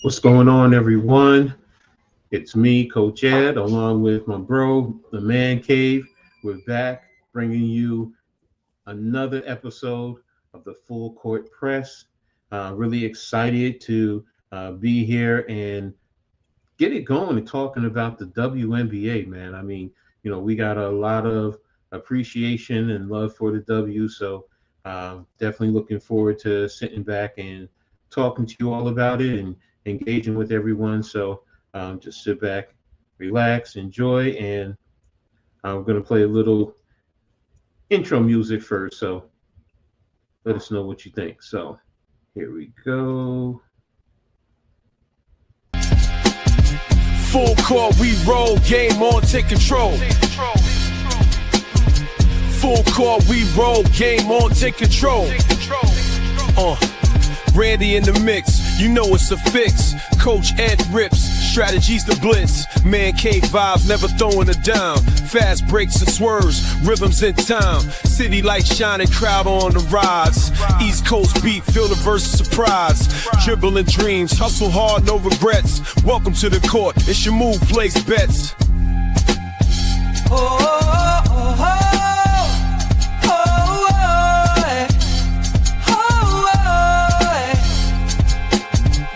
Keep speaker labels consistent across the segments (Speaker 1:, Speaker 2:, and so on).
Speaker 1: What's going on, everyone? It's me, Coach Ed, along with my bro, the Man Cave. We're back bringing you another episode of the Full Court Press. Really excited to be here and get it going and talking about the WNBA, man. I mean, we got a lot of appreciation and love for the W, so definitely looking forward to sitting back and talking to you all about it and engaging with everyone. So just sit back, relax, enjoy, and I'm going to play a little intro music first. So let us know what you think. So here we go.
Speaker 2: Full court, we roll, game on, take control. Full court, we roll, game on, take control. Randy in the mix, you know it's a fix. Coach Ed rips, strategies to blitz. Man cave vibes, never throwing a dime. Fast breaks and swerves, rhythms in time. City lights shining, crowd on the rise. East Coast beat, feel the verse surprise. Dribbling dreams, hustle hard, no regrets. Welcome to the court, it's your move, place bets.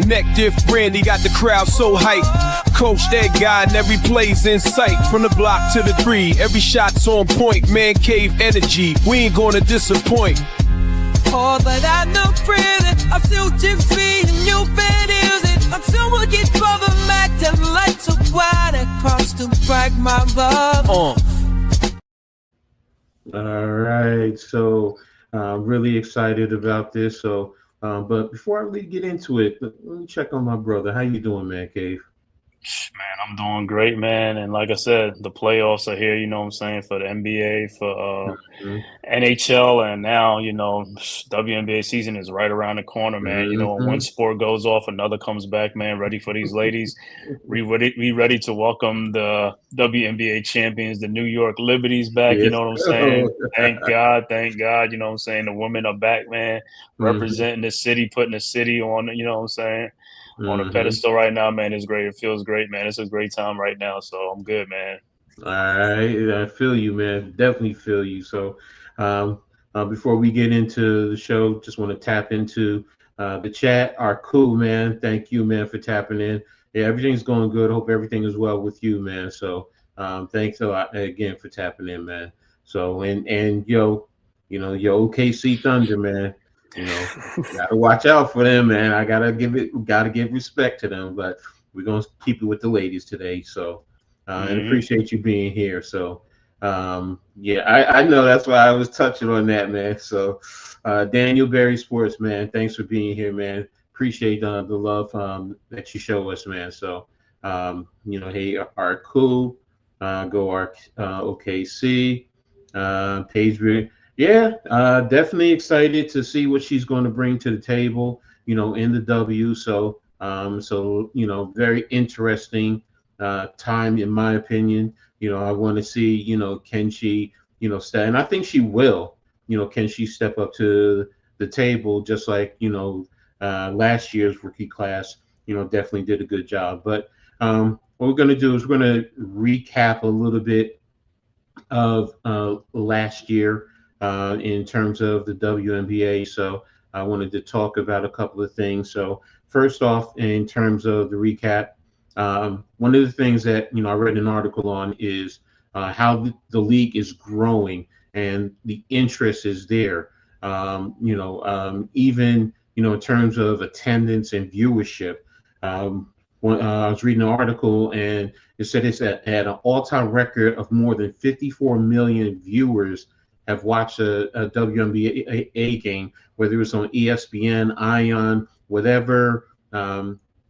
Speaker 2: Neck diff Brandy got the crowd so hyped. Coach that guy and every play's in sight. From the block to the three, every shot's on point. Man cave energy, we ain't gonna disappoint.
Speaker 3: Oh, but I know really, I feel defeat and you better use it. Until we get problematic, them lights are wide across the bright my love.
Speaker 1: All right, so really excited about this. So but before I really get into it, let me check on my brother. How you doing, man, Cave?
Speaker 4: Man, I'm doing great, man. And like I said, the playoffs are here, you know what I'm saying, for the NBA, for NHL, and now, WNBA season is right around the corner, man. When one sport goes off, another comes back, man, ready for these ladies. We ready to welcome the WNBA champions, the New York Liberties back,
Speaker 1: Yes.
Speaker 4: you know what I'm saying? Thank God, you know what I'm saying? The women are back, man, representing the city, putting the city on, you know what I'm saying? On a pedestal right now, man. It's great. It feels great, man. It's a great time right now, so I'm good, man.
Speaker 1: All right, I feel you, man. Definitely feel you. So, before we get into the show, just want to tap into the chat. Our cool man, thank you, man, for tapping in. Yeah, everything's going good. Hope everything is well with you, man. So, thanks a lot again for tapping in, man. So, and yo, your OKC Thunder, man. Gotta watch out for them, man. I gotta give respect to them, but we're gonna keep it with the ladies today. So, and appreciate you being here. So, yeah, I know that's why I was touching on that, man. So, Daniel Berry Sports, man, thanks for being here, man. Appreciate the love that you show us, man. So, hey, our cool, go our OKC, Paige. Yeah, definitely excited to see what she's going to bring to the table, in the W. So, very interesting time, in my opinion. I want to see, can she, step, and I think she will, can she step up to the table just like, last year's rookie class, definitely did a good job. But what we're going to do is we're going to recap a little bit of last year. In terms of the WNBA. So I wanted to talk about a couple of things. So first off, in terms of the recap, one of the things that, I read an article on is how the league is growing and the interest is there. Even, in terms of attendance and viewership. When I was reading an article and it said it's at an all-time record of more than 54 million viewers have watched a WNBA game, whether it was on ESPN, Ion, whatever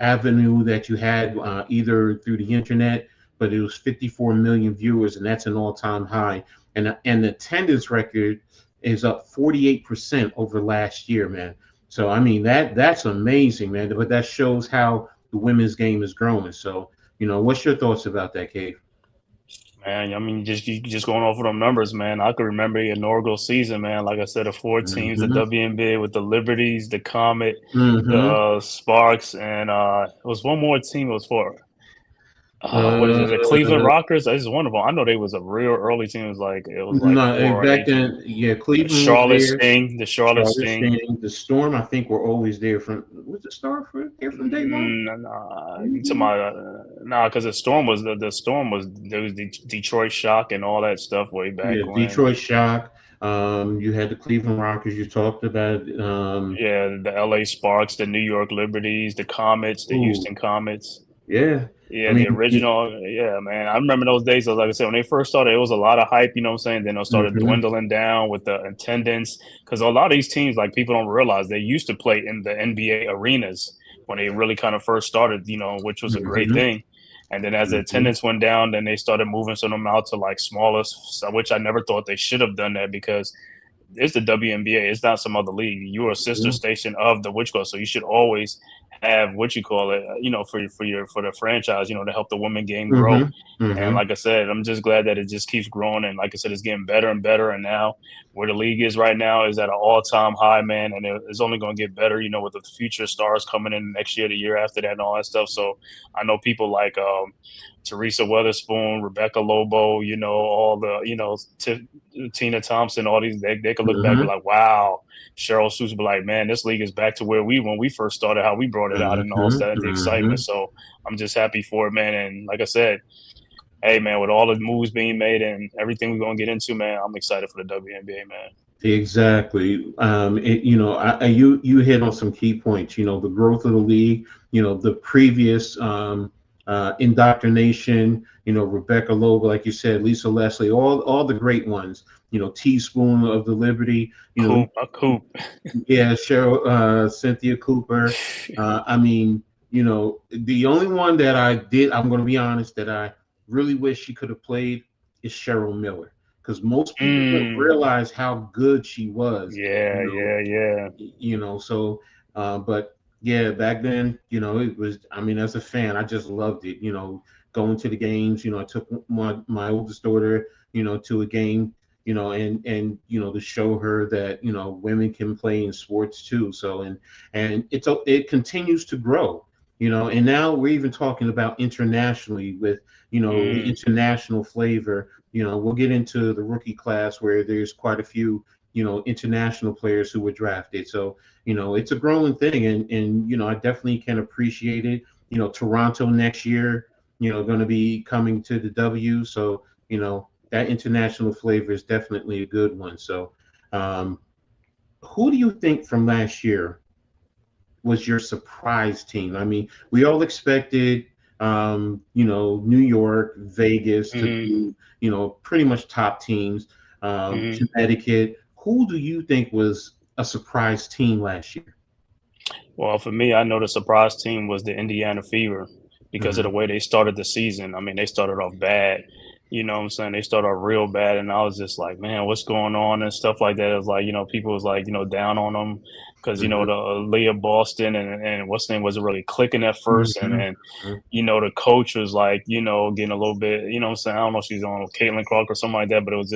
Speaker 1: avenue that you had, either through the internet, but it was 54 million viewers, and that's an all-time high. And the attendance record is up 48% over last year, man. So, I mean, that's amazing, man. But that shows how the women's game is growing. So, what's your thoughts about that, Cave?
Speaker 4: Man, I mean, you just going off of them numbers, man. I could remember the inaugural season, man. Like I said, the four teams, the
Speaker 1: Mm-hmm.
Speaker 4: WNBA with the Liberties, the Comet, the
Speaker 1: Mm-hmm.
Speaker 4: Sparks, and it was one more team. It was for what is it? The Cleveland
Speaker 1: Uh,
Speaker 4: Rockers. This is one of them. I know they was a real early team. It was like
Speaker 1: no,
Speaker 4: 4 or 8
Speaker 1: back
Speaker 4: teams.
Speaker 1: then, yeah, Cleveland was there.
Speaker 4: The Charlotte
Speaker 1: Charlotte
Speaker 4: Sting.
Speaker 1: Sting, the Storm, I think, were always there from. Was the Star there from day one?
Speaker 4: Nah, to
Speaker 1: Mhm.
Speaker 4: my nah, because the Storm was there was the Detroit Shock and all that stuff way back
Speaker 1: Yeah,
Speaker 4: when.
Speaker 1: Detroit Shock. You had the Cleveland Rockers. You talked about.
Speaker 4: Yeah, the LA Sparks, the New York Liberties, the Comets, the
Speaker 1: Ooh,
Speaker 4: Houston Comets.
Speaker 1: yeah. I
Speaker 4: Yeah, the
Speaker 1: mean,
Speaker 4: original. Yeah, man. I remember those days. So like I said, when they first started, it was a lot of hype, you know what I'm saying? Then it started
Speaker 1: mhm,
Speaker 4: dwindling down with the attendance. Because a lot of these teams, like people don't realize, they used to play in the NBA arenas when they really kind of first started, which was a great
Speaker 1: mhm,
Speaker 4: thing. And then as the
Speaker 1: mhm,
Speaker 4: attendance went down, then they started moving some of them out to like smaller, which I never thought they should have done that because it's the WNBA. It's not some other league. You're a sister
Speaker 1: mhm,
Speaker 4: station of the Witch Club, so you should always have what you call it, for the franchise, to help the women game grow.
Speaker 1: mhm,
Speaker 4: And
Speaker 1: mhm,
Speaker 4: like I said, I'm just glad that it just keeps growing. And like I said, it's getting better and better. And now where the league is right now is at an all-time high, man. And it's only going to get better, with the future stars coming in next year, the year after that, and all that stuff. So I know people like Teresa Weatherspoon, Rebecca Lobo, all the, Tina Thompson, all these, they could look back and be
Speaker 1: mhm,
Speaker 4: like, wow. Cheryl Sousa be like, man, this league is back to where when we first started, how we brought it out and all
Speaker 1: mhm,
Speaker 4: that, the excitement.
Speaker 1: mhm.
Speaker 4: So I'm just happy for it, man. And like I said, hey, man, with all the moves being made and everything we're gonna get into, man, I'm excited for the WNBA, man.
Speaker 1: Exactly. You hit on some key points. The growth of the league. The previous indoctrination. Rebecca Lobo, like you said, Lisa Leslie, all the great ones. Teaspoon of the Liberty.
Speaker 4: Coop.
Speaker 1: Yeah, Cheryl, Cynthia Cooper. I mean, the only one that I'm going to be honest, that I really wish she could have played is Cheryl Miller, because most people don't
Speaker 4: Mm,
Speaker 1: realize how good she was.
Speaker 4: yeah, yeah, yeah.
Speaker 1: So, but yeah, back then, it was. I mean, as a fan, I just loved it. Going to the games. I took my oldest daughter, to a game, to show her that women can play in sports too. So and it continues to grow. And now we're even talking about internationally with the
Speaker 4: Mm,
Speaker 1: international flavor. We'll get into the rookie class where there's quite a few international players who were drafted. So it's a growing thing, and I definitely can appreciate it. Toronto next year, going to be coming to the W. So that international flavor is definitely a good one. So, who do you think from last year was your surprise team? I mean, we all expected, New York, Vegas to
Speaker 4: mm,
Speaker 1: be, pretty much top teams.
Speaker 4: mm.
Speaker 1: Connecticut. Who do you think was a surprise team last year?
Speaker 4: Well, for me, I know the surprise team was the Indiana Fever because of the
Speaker 1: Mhm.
Speaker 4: way they started the season. I mean, they started off bad. You know what I'm saying? They started off real bad, and I was just like, man, what's going on and stuff like that. It was like, people was like, down on them because
Speaker 1: Mhm.
Speaker 4: the Leah Boston and what's name wasn't really clicking at first, and
Speaker 1: Mhm.
Speaker 4: then the coach was like, getting a little bit, what I'm saying? I don't know if she's on Caitlin Clark or something like that, but it was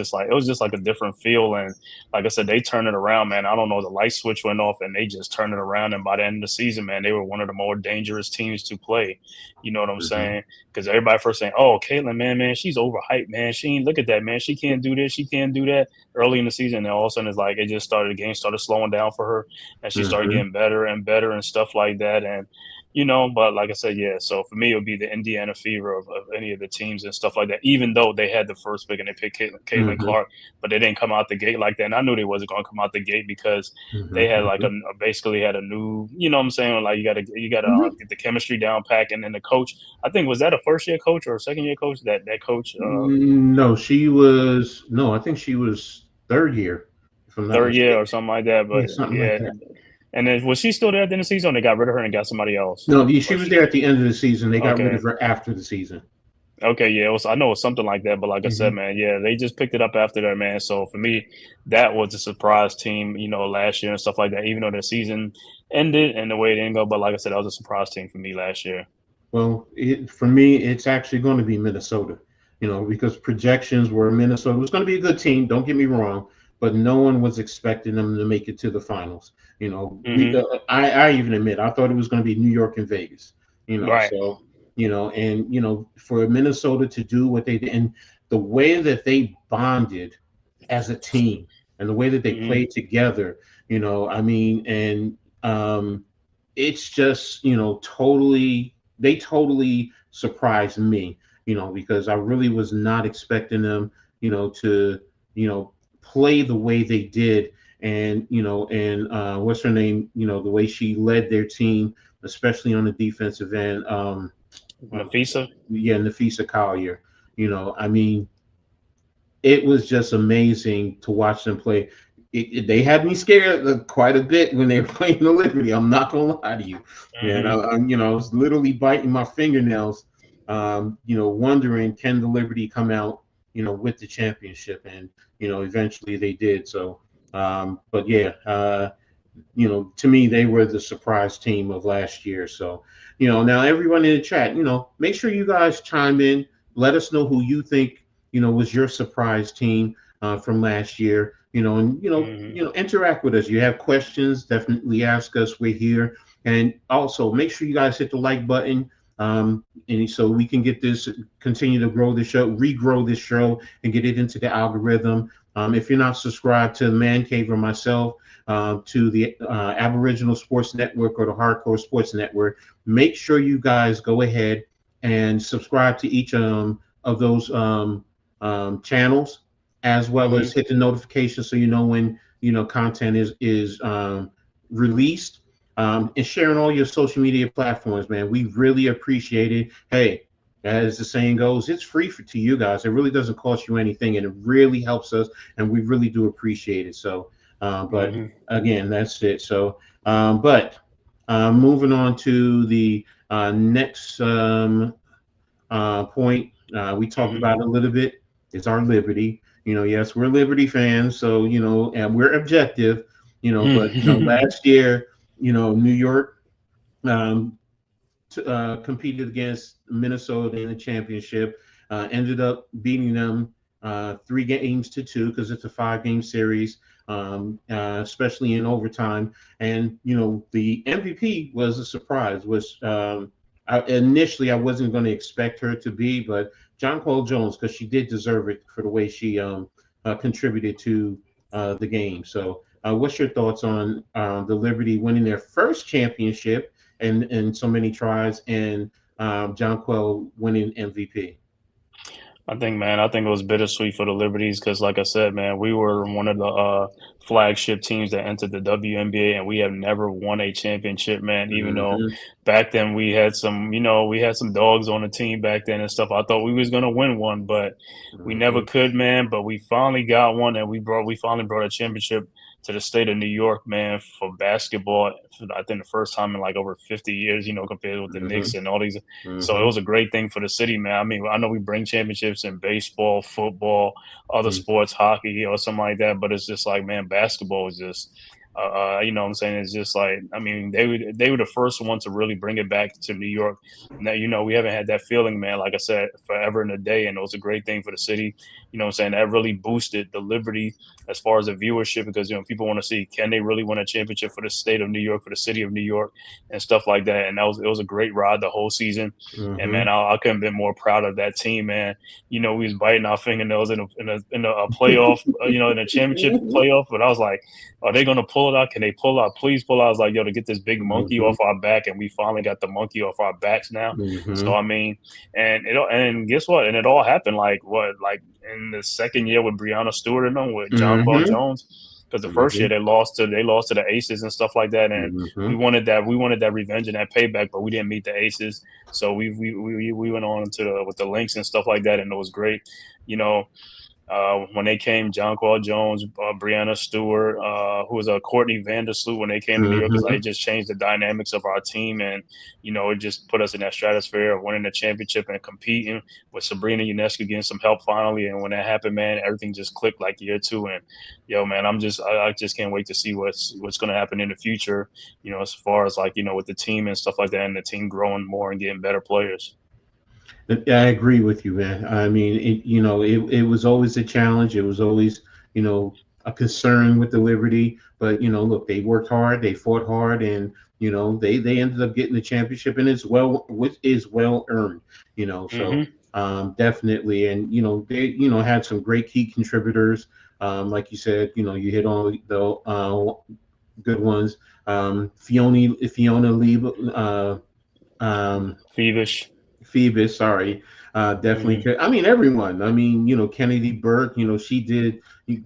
Speaker 4: just like a different feel. And like I said, they turned it around, man. I don't know, the light switch went off and they just turned it around. And by the end of the season, man, they were one of the more dangerous teams to play. You know what I'm
Speaker 1: Mhm.
Speaker 4: saying? Because everybody first saying, "Oh, Caitlin, man, she's overhyped, man. She ain't look at that, man. She can't do this, she can't do that." Early in the season, and all of a sudden, it's like the game started slowing down for her, and she started
Speaker 1: Mhm.
Speaker 4: getting better and better and stuff like that. And but like I said, yeah. So for me, it would be the Indiana Fever of any of the teams and stuff like that. Even though they had the first pick and they picked Caitlin
Speaker 1: Mhm.
Speaker 4: Clark, but they didn't come out the gate like that. And I knew they wasn't going to come out the gate because they
Speaker 1: Mhm.
Speaker 4: had like
Speaker 1: Mhm.
Speaker 4: basically had a new, what I'm saying, like you gotta
Speaker 1: Mhm.
Speaker 4: get the chemistry down pack, and then the coach. I think was that a first year coach or a second year coach that coach
Speaker 1: No, she was no. I think she was third year, if I'm not
Speaker 4: third year or
Speaker 1: mistaken.
Speaker 4: something like that.
Speaker 1: Yeah,
Speaker 4: But
Speaker 1: something like
Speaker 4: yeah,
Speaker 1: that.
Speaker 4: and then was she still there at the end of the season? Or they got rid of her and got somebody else,
Speaker 1: No, she
Speaker 4: or
Speaker 1: was
Speaker 4: she?
Speaker 1: there at the end of the season. They got rid
Speaker 4: Okay.
Speaker 1: of her after the season.
Speaker 4: Okay, yeah, I know it was something like that, but like I said,
Speaker 1: Mhm.
Speaker 4: man, yeah, they just picked it up after that, man. So for me, that was a surprise team, last year and stuff like that. Even though the season ended and the way it didn't go, but like I said, that was a surprise team for me last year.
Speaker 1: Well, for me, it's actually going to be Minnesota. because projections were Minnesota was going to be a good team. Don't get me wrong, but no one was expecting them to make it to the finals. I even admit I thought it was going to be New York and Vegas.
Speaker 4: Right.
Speaker 1: So and for Minnesota to do what they did and the way that they bonded as a team and the way that they played together, it's just they totally surprised me, because I really was not expecting them, to play the way they did, and what's her name, the way she led their team, especially on the defensive end.
Speaker 4: Napheesa?
Speaker 1: Yeah, Napheesa Collier. It was just amazing to watch them play. They had me scared quite a bit when they were playing the Liberty. I'm not gonna lie to you, and I was literally biting my fingernails, wondering can the Liberty come out, with the championship, and eventually they did. So, but yeah, to me they were the surprise team of last year. So, now everyone in the chat, make sure you guys chime in. Let us know who you think, was your surprise team from last year. Interact with us. You have questions, definitely ask us. We're here. And also make sure you guys hit the like button. And so we can continue to grow the show, regrow this show, and get it into the algorithm. If you're not subscribed to Man Cave or myself, to the Aboriginal Sports Network or the Hardcore Sports Network, make sure you guys go ahead and subscribe to each of those channels, as well as hit the notification so when content is released, and sharing all your social media platforms, man. We really appreciate it. Hey, as the saying goes, it's free to you guys. It really doesn't cost you anything, and it really helps us, and we really do appreciate it. So but again, that's it. So but moving on to the next point, we talked about a little bit, is our Liberty. Yes, we're Liberty fans, so and we're objective, but last year, New York competed against Minnesota in the championship, ended up beating them 3-2 because it's a 5-game series, especially in overtime. And the MVP was a surprise. Initially I wasn't going to expect her to be, but Jonquel Jones, because she did deserve it for the way she contributed to the game. So what's your thoughts on the Liberty winning their first championship and so many tries, and Jonquel winning MVP?
Speaker 4: I think it was bittersweet for the Liberties because, like I said, man, we were one of the flagship teams that entered the WNBA, and we have never won a championship, man. Even though back then we had some dogs on the team back then and stuff. I thought we was gonna win one, but we never could, man. But we finally got one, and we finally brought a championship to the state of New York, man, for basketball. I think the first time in like over 50 years, compared with the Knicks and all these. So it was a great thing for the city, man. I mean, I know we bring championships in baseball, football, other sports, hockey or something like that, but it's just like, man, basketball is just you know what I'm saying? It's just like, I mean, they were the first one to really bring it back to New York. Now, we haven't had that feeling, man, like I said, forever and a day. And it was a great thing for the city. You know what I'm saying? That really boosted the Liberty as far as the viewership, because, people want to see, can they really win a championship for the state of New York, for the city of New York and stuff like that. And it was a great ride the whole season. And man, I couldn't be more proud of that team, man. We was biting our fingernails in a playoff, in a championship playoff. But I was like, are they going to pull it out? Can they pull out? Please pull out. I was like, to get this big monkey off our back, and we finally got the monkey off our backs now. So I mean, and guess what? And it all happened like in the second year with Breanna Stewart and them, with Jonquel Jones. Because the first year they lost to the Aces and stuff like that, and we wanted that revenge and that payback, but we didn't meet the Aces, so we went on with the Lynx and stuff like that, and it was great. When they came, Jonquel Jones, Breanna Stewart, who was Courtney Vandersloot, when they came to New York, it just changed the dynamics of our team, and it just put us in that stratosphere of winning the championship and competing with Sabrina Ionescu getting some help finally. And when that happened, man, everything just clicked like year two. And man, I just can't wait to see what's going to happen in the future. As far as with the team and stuff like that, and the team growing more and getting better players.
Speaker 1: I agree with you, man. I mean, it was always a challenge. It was always, a concern with the Liberty. But look, they worked hard, they fought hard, and they ended up getting the championship, and which is well earned. So definitely, and they had some great key contributors. Like you said, you hit on the good ones. Fiona Lee,
Speaker 4: Phoebus.
Speaker 1: Phoebus, sorry. Definitely. I mean, everyone. I mean, Kennedy Burke, she did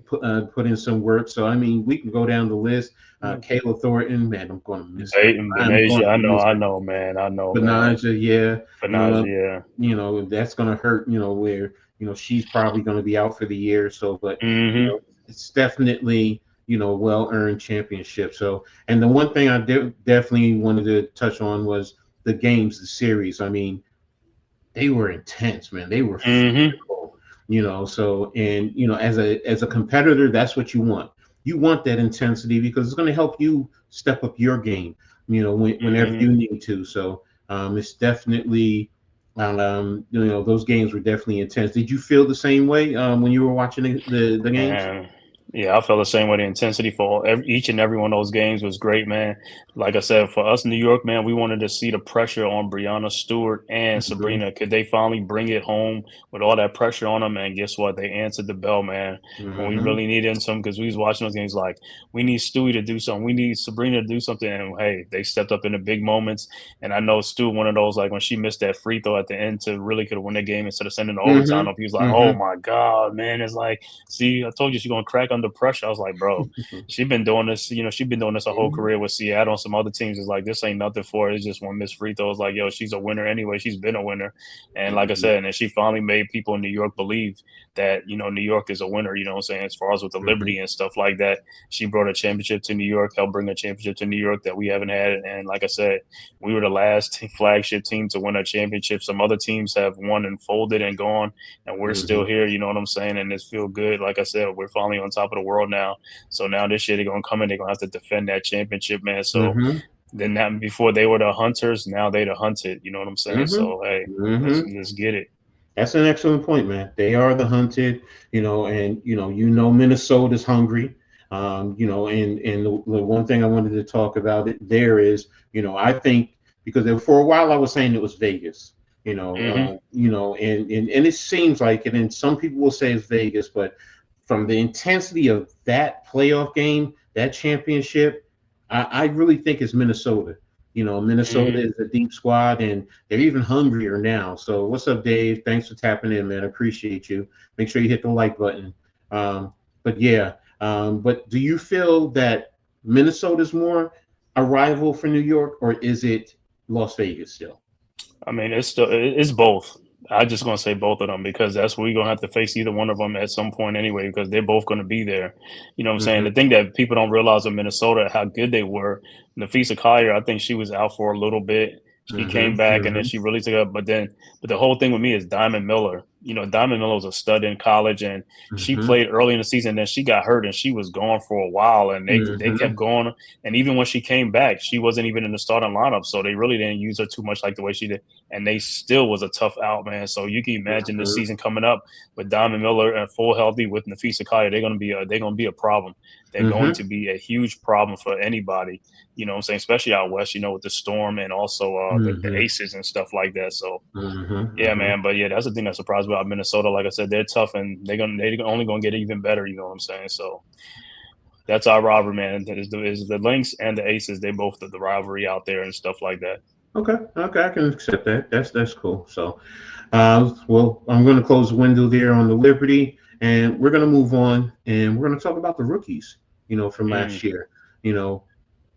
Speaker 1: put in some work. So, I mean, we can go down the list. Kayla Thornton, man, I'm going to miss her.
Speaker 4: I know, man.
Speaker 1: Benaja, yeah.
Speaker 4: Benaja, yeah.
Speaker 1: That's going to hurt, where, she's probably going to be out for the year. So, but, it's definitely, well-earned championship. So, and the one thing I definitely wanted to touch on was the games, the series. I mean, they were intense, man. They were physical, so, and as a competitor, that's what you want. You want that intensity because it's going to help you step up your game, whenever you need to. So it's definitely those games were definitely intense. Did you feel the same way when you were watching the games?
Speaker 4: Yeah, I felt the same way. The intensity for each and every one of those games was great, man. Like I said, for us in New York, man, we wanted to see the pressure on Breanna Stewart and Sabrina. Could they finally bring it home with all that pressure on them? And guess what? They answered the bell, man. When we really needed some, because we was watching those games like, we need Stewie to do something. We need Sabrina to do something. And, hey, they stepped up in the big moments. And I know Stu, one of those, like when she missed that free throw at the end to really could have won the game instead of sending the overtime up, he was like, oh, my God, man. It's like, see, I told you she's going to crack under pressure. I was like, bro, she's been doing this, she's been doing this her whole career with Seattle and some other teams. It's like, this ain't nothing for her. It's just one missed free throw. It's like, yo, she's a winner anyway. She's been a winner. And like I said, and then she finally made people in New York believe that, New York is a winner, you know what I'm saying? As far as with the Liberty and stuff like that, she brought a championship to New York, helped bring a championship to New York that we haven't had. And like I said, we were the last flagship team to win a championship. Some other teams have won and folded and gone, and we're still here, you know what I'm saying? And it's feel good. Like I said, we're finally on top of the world now. So now this year they're going to come in, they're going to have to defend that championship, man. So then that before they were the hunters, now they the hunted, you know what I'm saying? So, hey, let's get it.
Speaker 1: That's an excellent point, man. They are the hunted, and Minnesota's hungry. And the one thing I wanted to talk about there is, I think because for a while I was saying it was Vegas, and it seems like it, and some people will say it's Vegas, but from the intensity of that playoff game, that championship, I really think it's Minnesota. Minnesota is a deep squad, and they're even hungrier now. So what's up, Dave? Thanks for tapping in, man. I appreciate you. Make sure you hit the like button. But do you feel that Minnesota's more a rival for New York, or is it Las Vegas still?
Speaker 4: I mean, it's both. I'm just going to say both of them because that's where we're going to have to face either one of them at some point anyway because they're both going to be there. You know what I'm saying? The thing that people don't realize in Minnesota, how good they were, Napheesa Collier, I think she was out for a little bit. She came back and then she really took up. But the whole thing with me is Diamond Miller. Diamond Miller was a stud in college and she played early in the season. And then she got hurt and she was gone for a while. And they kept going. And even when she came back, she wasn't even in the starting lineup. So they really didn't use her too much like the way she did. And they still was a tough out, man. So you can imagine the season coming up with Diamond Miller and full healthy with Napheesa Collier. They're going to be a problem. They're going to be a huge problem for anybody. You know what I'm saying? Especially out west, with the Storm and also the Aces and stuff like that. So, yeah, man. But, yeah, that's the thing that surprised me about Minnesota. Like I said, they're tough and they're only going to get even better. You know what I'm saying? So, that's our rivalry, man. Is the Lynx and the Aces. They both the rivalry out there and stuff like that.
Speaker 1: Okay, I can accept that. That's cool. So, well, I'm going to close the window there on the Liberty, and we're going to move on, and we're going to talk about the rookies, from last year,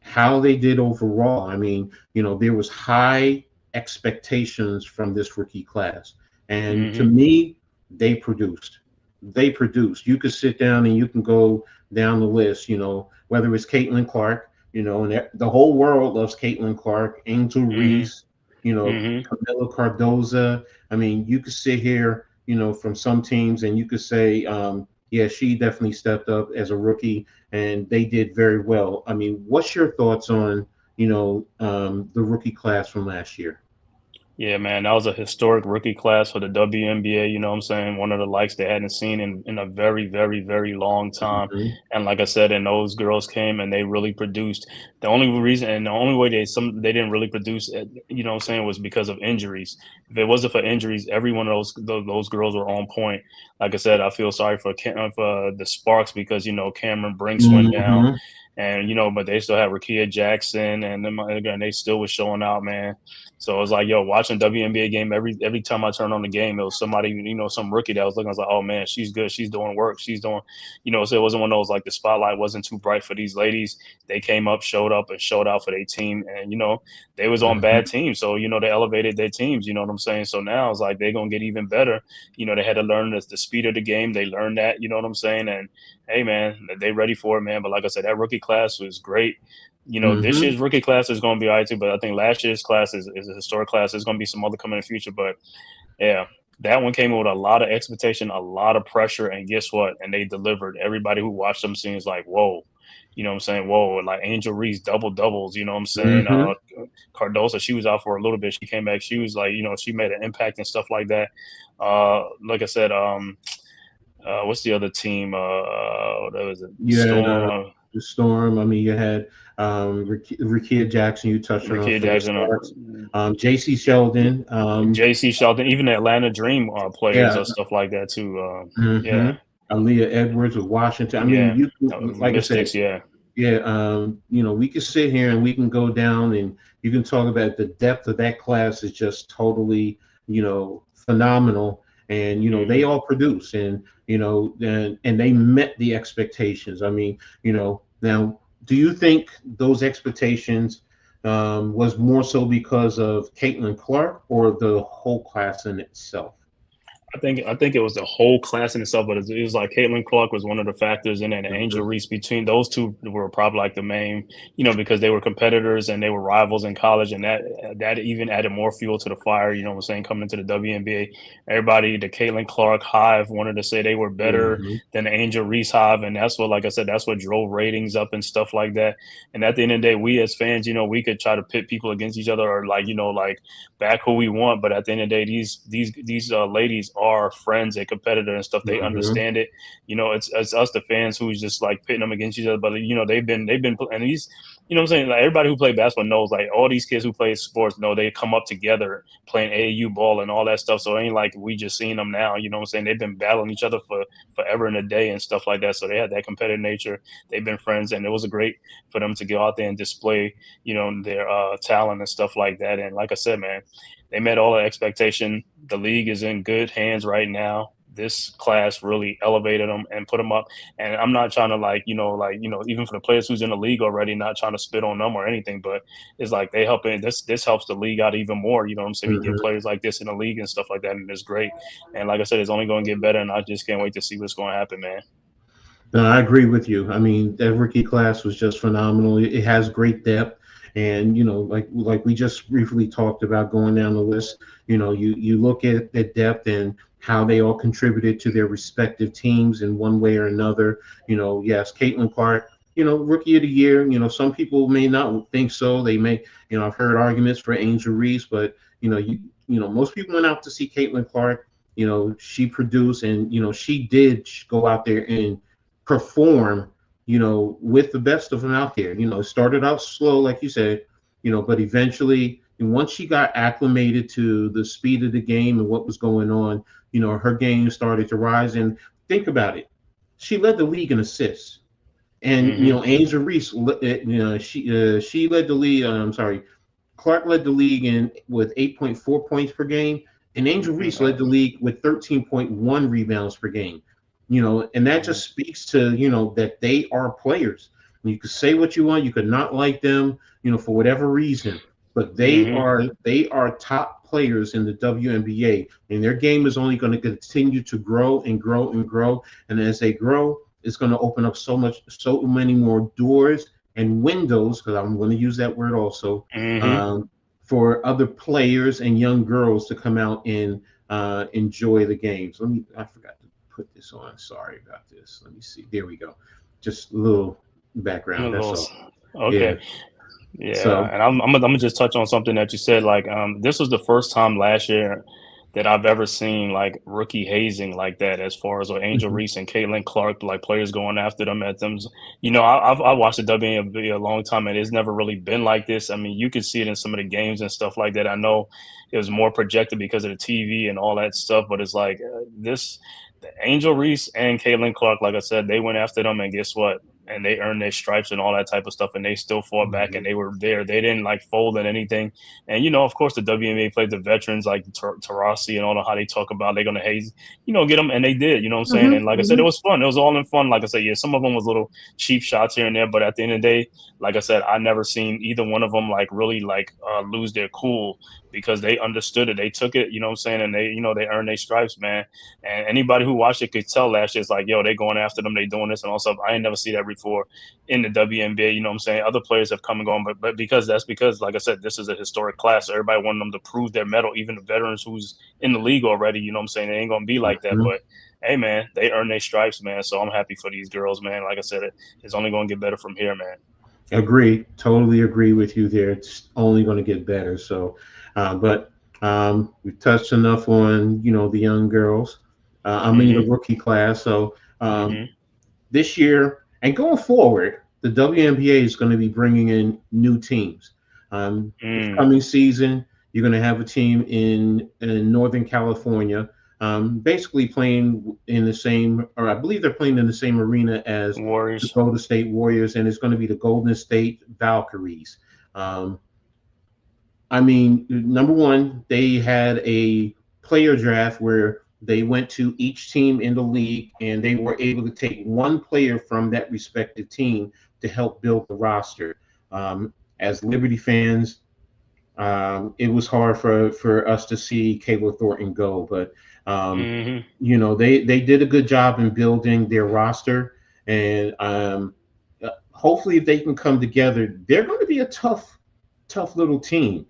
Speaker 1: how they did overall. I mean, there was high expectations from this rookie class, and to me, they produced. You could sit down and you can go down the list, whether it's Caitlin Clark, and the whole world loves Caitlin Clark, Angel Reese, Camila Cardoza. I mean, you could sit here, from some teams and you could say, yeah, she definitely stepped up as a rookie and they did very well. I mean, what's your thoughts on, the rookie class from last year?
Speaker 4: Yeah, man, that was a historic rookie class for the WNBA. You know what I'm saying? One of the likes they hadn't seen in a very, very, very long time.
Speaker 1: Mhm.
Speaker 4: And like I said, and those girls came and they really produced. The only reason and the only way they didn't really produce, you know what I'm saying, was because of injuries. If it wasn't for injuries, every one of those girls were on point. Like I said, I feel sorry for the Sparks because you know Cameron Brinks went down,
Speaker 1: Mhm.
Speaker 4: and you know, but they still have Rakia Jackson, and them again they still was showing out, man. So it was like, yo, watching WNBA game every time I turned on the game, it was somebody, you know, some rookie that was looking. I was like, oh man, she's good. She's doing work. She's doing, you know. So it wasn't one of those like the spotlight wasn't too bright for these ladies. They came up, and showed out for their team, and you know they was on
Speaker 1: Mhm.
Speaker 4: bad teams, so you know they elevated their teams. You know what I'm saying? So now it's like they're gonna get even better. You know they had to learn the speed of the game. They learned that. You know what I'm saying? And hey man, they ready for it, man. But like I said, that rookie class was great. You know, this
Speaker 1: Mhm.
Speaker 4: year's rookie class is going to be all right too, but I think last year's class is a historic class. There's going to be some other coming in the future, but yeah, that one came in with a lot of expectation, a lot of pressure, and guess what? And they delivered. Everybody who watched them scenes like, whoa, you know what I'm saying? Whoa, like Angel Reese double doubles, you know what I'm saying?
Speaker 1: Mhm.
Speaker 4: Cardosa, she was out for a little bit. She came back. She was like, you know, she made an impact and stuff like that. Like I said, what's the other team? What was it?
Speaker 1: You had
Speaker 4: Storm.
Speaker 1: the Storm. I mean, you had Rakia Jackson. You touched on
Speaker 4: Ricky
Speaker 1: for the
Speaker 4: Jackson,
Speaker 1: Sparks. J.C. Sheldon.
Speaker 4: J.C. Shelton, even the Atlanta Dream players
Speaker 1: Yeah.
Speaker 4: or stuff like that too.
Speaker 1: Hmm.
Speaker 4: Yeah,
Speaker 1: Aaliyah Edwards with Washington. I mean,
Speaker 4: yeah,
Speaker 1: you like I said,
Speaker 4: Mystics, yeah.
Speaker 1: yeah. You know, we could sit here and we can go down and you can talk about the depth of that class is just totally, you know, phenomenal. And you know, they
Speaker 4: Hmm.
Speaker 1: all produce, and you know, and they met the expectations. I mean, you know, now, do you think those expectations was more so because of Caitlin Clark or the whole class in itself?
Speaker 4: I think it was the whole class in itself, but it was like Caitlin Clark was one of the factors in it, and Angel
Speaker 1: Mhm.
Speaker 4: Reese. Between those two were probably like the main, you know, because they were competitors and they were rivals in college, and that even added more fuel to the fire. You know what I'm saying? Coming into the WNBA, everybody, the Caitlin Clark hive wanted to say they were better
Speaker 1: Mhm.
Speaker 4: than the Angel Reese hive, and that's what, like I said, that's what drove ratings up and stuff like that. And at the end of the day, we as fans, you know, we could try to pit people against each other or like, you know, like back who we want. But at the end of the day, these ladies are friends and competitor and stuff. They
Speaker 1: Mhm.
Speaker 4: understand it. You know, it's us the fans who's just like pitting them against each other. But you know, they've been and these. You know what I'm saying? Like everybody who played basketball knows, like all these kids who play sports know they come up together playing AAU ball and all that stuff. So it ain't like we just seen them now. You know what I'm saying? They've been battling each other for forever and a day and stuff like that. So they had that competitive nature. They've been friends, and it was a great for them to go out there and display, you know, their talent and stuff like that. And like I said, man, they met all the expectation. The league is in good hands right now. This class really elevated them and put them up. And I'm not trying to even for the players who's in the league already, not trying to spit on them or anything, but it's like they helping this helps the league out even more. You know what I'm saying? We get
Speaker 1: Mhm.
Speaker 4: players like this in the league and stuff like that, and it's great. And like I said, it's only going to get better, and I just can't wait to see what's going to happen, man.
Speaker 1: No, I agree with you. I mean, that rookie class was just phenomenal. It has great depth, and you know, like we just briefly talked about going down the list. You know, you look at the depth and how they all contributed to their respective teams in one way or another. You know, yes, Caitlin Clark. You know, rookie of the year. You know, some people may not think so. They may. You know, I've heard arguments for Angel Reese, but you know, most people went out to see Caitlin Clark. You know, she produced, and you know, she did go out there and perform, you know, with the best of them out there. You know, it started out slow, like you said, you know, but eventually, and once she got acclimated to the speed of the game and what was going on, you know, her game started to rise. And think about it, she led the league in assists. And you
Speaker 4: Hmm.
Speaker 1: know, Angel Reese, she led the league. I'm sorry, Clark led the league in with 8.4 points per game, and Angel Reese led the league with 13.1 rebounds per game. You know, and that just speaks to, you know, that they are players. You could say what you want, you could not like them, you know, for whatever reason, but
Speaker 4: Hmm.
Speaker 1: they are top players in the WNBA, and their game is only going to continue to grow and grow and grow. And as they grow, it's going to open up so many more doors and windows, because I'm going to use that word also,
Speaker 4: Hmm.
Speaker 1: um, for other players and young girls to come out and enjoy the games. I forgot to put this on. Sorry about this. Let me see. There we go. Just a little background. That's all. Yeah.
Speaker 4: Okay. Yeah,
Speaker 1: So
Speaker 4: and I'm gonna just touch on something that you said. Like, this was the first time last year that I've ever seen like rookie hazing like that. As far as Angel
Speaker 1: mhm,
Speaker 4: Reese and Caitlin Clark, like players going after them at them. You know, I watched the WNBA a long time, and it's never really been like this. I mean, you could see it in some of the games and stuff like that. I know it was more projected because of the TV and all that stuff, but it's like this. The Angel Reese and Caitlin Clark, like I said, they went after them, and guess what? And they earned their stripes and all that type of stuff, and they still fought back, and
Speaker 1: mhm,
Speaker 4: they were there. They didn't like fold in anything. And you know, of course, the WNBA played the veterans like Tarasi and all the how they talk about they're gonna haze, get them, and they did. You know what I'm saying?
Speaker 1: mhm,
Speaker 4: And like I said, it
Speaker 1: mhm,
Speaker 4: was fun. It was all in fun. Like I said, yeah, some of them was little cheap shots here and there, but at the end of the day, like I said, I never seen either one of them like really like lose their cool because they understood it. They took it. You know what I'm saying? And they earned their stripes, man. And anybody who watched it could tell last year, it's like, yo, they going after them, they doing this and all stuff. I ain't never see that before in the WNBA. You know what I'm saying? Other players have come and gone, but because, like I said, this is a historic class. So everybody wanted them to prove their medal, even the veterans who's in the league already. You know what I'm saying? They ain't gonna be like that.
Speaker 1: mhm.
Speaker 4: But hey, man, they earned their stripes, man. So I'm happy for these girls, man. Like I said, it's only gonna get better from here, man.
Speaker 1: Agree. Totally agree with you there. It's only going to get better. So, but we've touched enough on the young girls. I mean the
Speaker 4: Mm-hmm.
Speaker 1: rookie class. So
Speaker 4: Mm-hmm.
Speaker 1: this year and going forward, the WNBA is going to be bringing in new teams. This
Speaker 4: Mm.
Speaker 1: coming season, you're going to have a team in Northern California, basically playing in the same, or I believe they're playing in the same arena as the
Speaker 4: Warriors.
Speaker 1: Golden State Warriors, and it's going to be the Golden State Valkyries. Um, I mean, number one, they had a player draft where they went to each team in the league and they were able to take one player from that respective team to help build the roster. As Liberty fans, it was hard for us to see Kayla Thornton go, but
Speaker 4: Mm-hmm.
Speaker 1: they did a good job in building their roster, and hopefully, if they can come together, they're going to be a tough little team.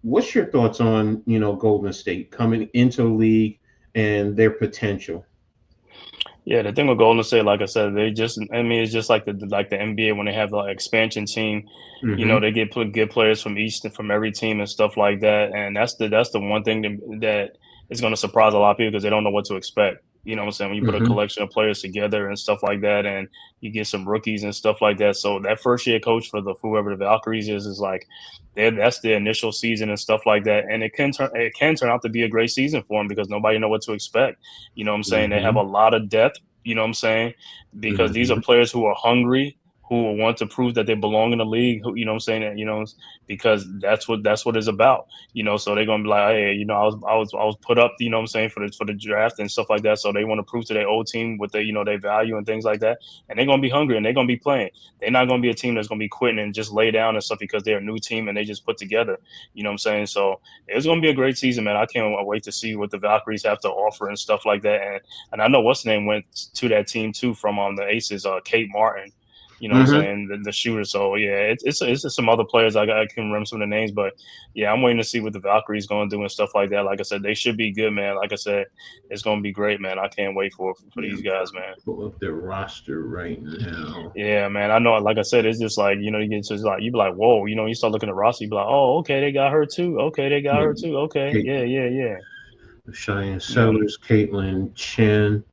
Speaker 1: What's your thoughts on Golden State coming into the league and their potential?
Speaker 4: Yeah, the thing with Golden State, like I said, I mean, it's just like the NBA when they have like expansion team,
Speaker 1: Hmm.
Speaker 4: they get players from every team and stuff like that, and that's the one thing that is going to surprise a lot of people because they don't know what to expect. You know what I'm saying? When you put a
Speaker 1: Hmm.
Speaker 4: collection of players together and stuff like that, and you get some rookies and stuff like that. So that first year coach for the whoever the Valkyries is like, that's the initial season and stuff like that, and it can turn out to be a great season for them because nobody know what to expect. You know what I'm saying? They have
Speaker 1: Hmm.
Speaker 4: a lot of depth, you know what I'm saying? Because these are
Speaker 1: Hmm.
Speaker 4: players who are hungry, who want to prove that they belong in the league, who, you know what I'm saying? Because that's what it's about. So they're gonna be like, hey, I was put up, you know what I'm saying, for the draft and stuff like that. So they want to prove to their old team what their value and things like that. And they're gonna be hungry and they're gonna be playing. They're not gonna be a team that's gonna be quitting and just lay down and stuff because they're a new team and they just put together. You know what I'm saying? So it's gonna be a great season, man. I can't wait to see what the Valkyries have to offer and stuff like that. And I know what's name went to that team too from the Aces, Kate Martin. You know what I'm
Speaker 1: Hmm.
Speaker 4: saying? The shooter. So yeah, it's just some other players I can remember some of the names, but yeah, I'm waiting to see what the Valkyries going to do and stuff like that. Like I said, they should be good, man. Like I said, it's going to be great, man. I can't wait for
Speaker 1: Yeah,
Speaker 4: these
Speaker 1: I'm
Speaker 4: guys,
Speaker 1: trying to
Speaker 4: man.
Speaker 1: pull up their roster right now.
Speaker 4: Yeah, man. I know. Like I said, it's just like you get to like you be like, whoa. You start looking at Rossi, you be like, oh, okay, they got her too. Okay, they got
Speaker 1: Yeah,
Speaker 4: her too. Okay,
Speaker 1: Kate,
Speaker 4: yeah, yeah, yeah.
Speaker 1: Cheyenne
Speaker 4: You know,
Speaker 1: Sellers, Caitlin Chen,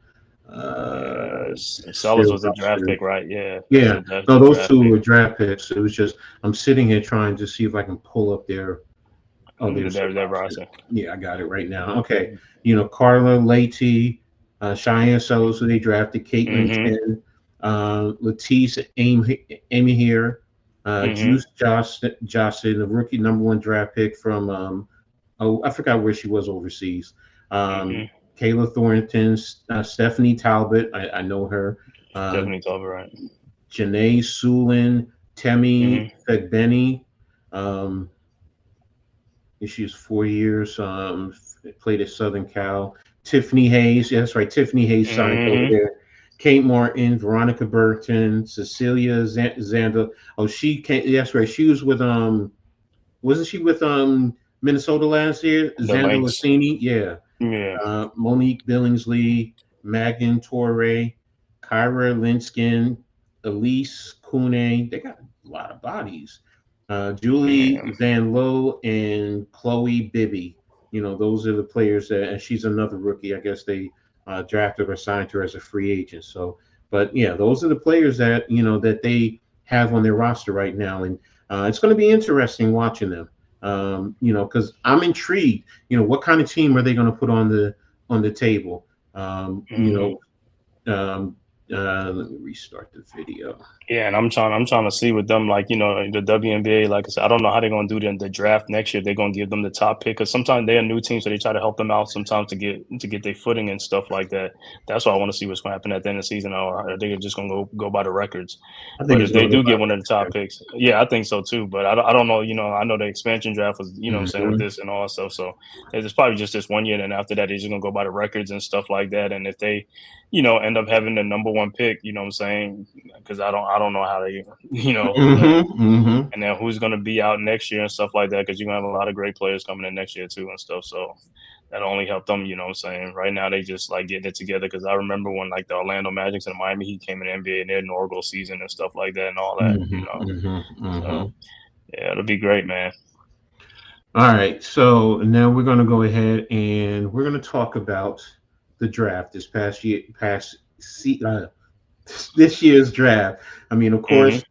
Speaker 4: Sellers
Speaker 1: still
Speaker 4: was a draft
Speaker 1: roster.
Speaker 4: pick, right? Yeah, that's
Speaker 1: Yeah,
Speaker 4: the
Speaker 1: no,
Speaker 4: the
Speaker 1: those
Speaker 4: draft
Speaker 1: two
Speaker 4: pick.
Speaker 1: were draft picks. It was just I'm sitting here trying to see if I can pull up their. Oh, there's the
Speaker 4: Their
Speaker 1: roster.
Speaker 4: roster.
Speaker 1: Yeah, I got it right now. Okay, Carla Leite, Cheyenne Sellers, who they drafted, Caitlin
Speaker 4: Mm-hmm.
Speaker 1: Chen, Latisse Amy here,
Speaker 4: Mm-hmm.
Speaker 1: Juice Johnson, the rookie number one draft pick from oh, I forgot where she was overseas.
Speaker 4: Mm-hmm.
Speaker 1: Kayla Thornton, Stephanie Talbot, I know her. Uh,
Speaker 4: Definitely top right.
Speaker 1: Janae Sulin, Temi
Speaker 4: Mm-hmm.
Speaker 1: Fegbeni. Um, she's 4 years. Played at Southern Cal. Tiffany Hayes. Yeah, that's right. Tiffany Hayes signed over
Speaker 4: Mm-hmm.
Speaker 1: there. Kate Martin, Veronica Burton, Cecilia Zander. Oh, she came. That's right. She was with Wasn't she with Minnesota last year?
Speaker 4: The
Speaker 1: Xander
Speaker 4: Lynx.
Speaker 1: Lassini. Yeah.
Speaker 4: Yeah.
Speaker 1: Monique Billingsley, Megan Torre, Kyra Linskin, Elise Kune. They got a lot of bodies. Julie Van Lowe and Chloe Bibby. Those are the players that, and she's another rookie. I guess they drafted or signed her as a free agent. So, but yeah, those are the players that that they have on their roster right now, and it's going to be interesting watching them. Because I'm intrigued. What kind of team are they going to put on the table? Let me restart the video.
Speaker 4: Yeah, and I'm trying to see with them, like, the WNBA, like I said, I don't know how they're going to do the draft next year. They're going to give them the top pick, because sometimes they're a new team, so they try to help them out sometimes to get their footing and stuff like that. That's why I want to see what's going to happen at the end of the season, or are they just going to go by the records? But if they do get one of the top picks, yeah, I think so too. But I don't know. I know the expansion draft was, what I'm saying, with this and all that stuff. So it's probably just this 1 year, and after that, they're just going to go by the records and stuff like that. And if they end up having the number one pick, what I'm saying? Because I don't know how they, and then who's going to be out next year and stuff like that, because you're going to have a lot of great players coming in next year too and stuff. So that'll only help them, what I'm saying? Right now, they just like getting it together, because I remember when like the Orlando Magic and Miami Heat came in the NBA and their inaugural season and stuff like that and all that, So, yeah, it'll be great, man.
Speaker 1: All right. So now we're going to go ahead and we're going to talk about the draft this this year's draft. I mean, of course,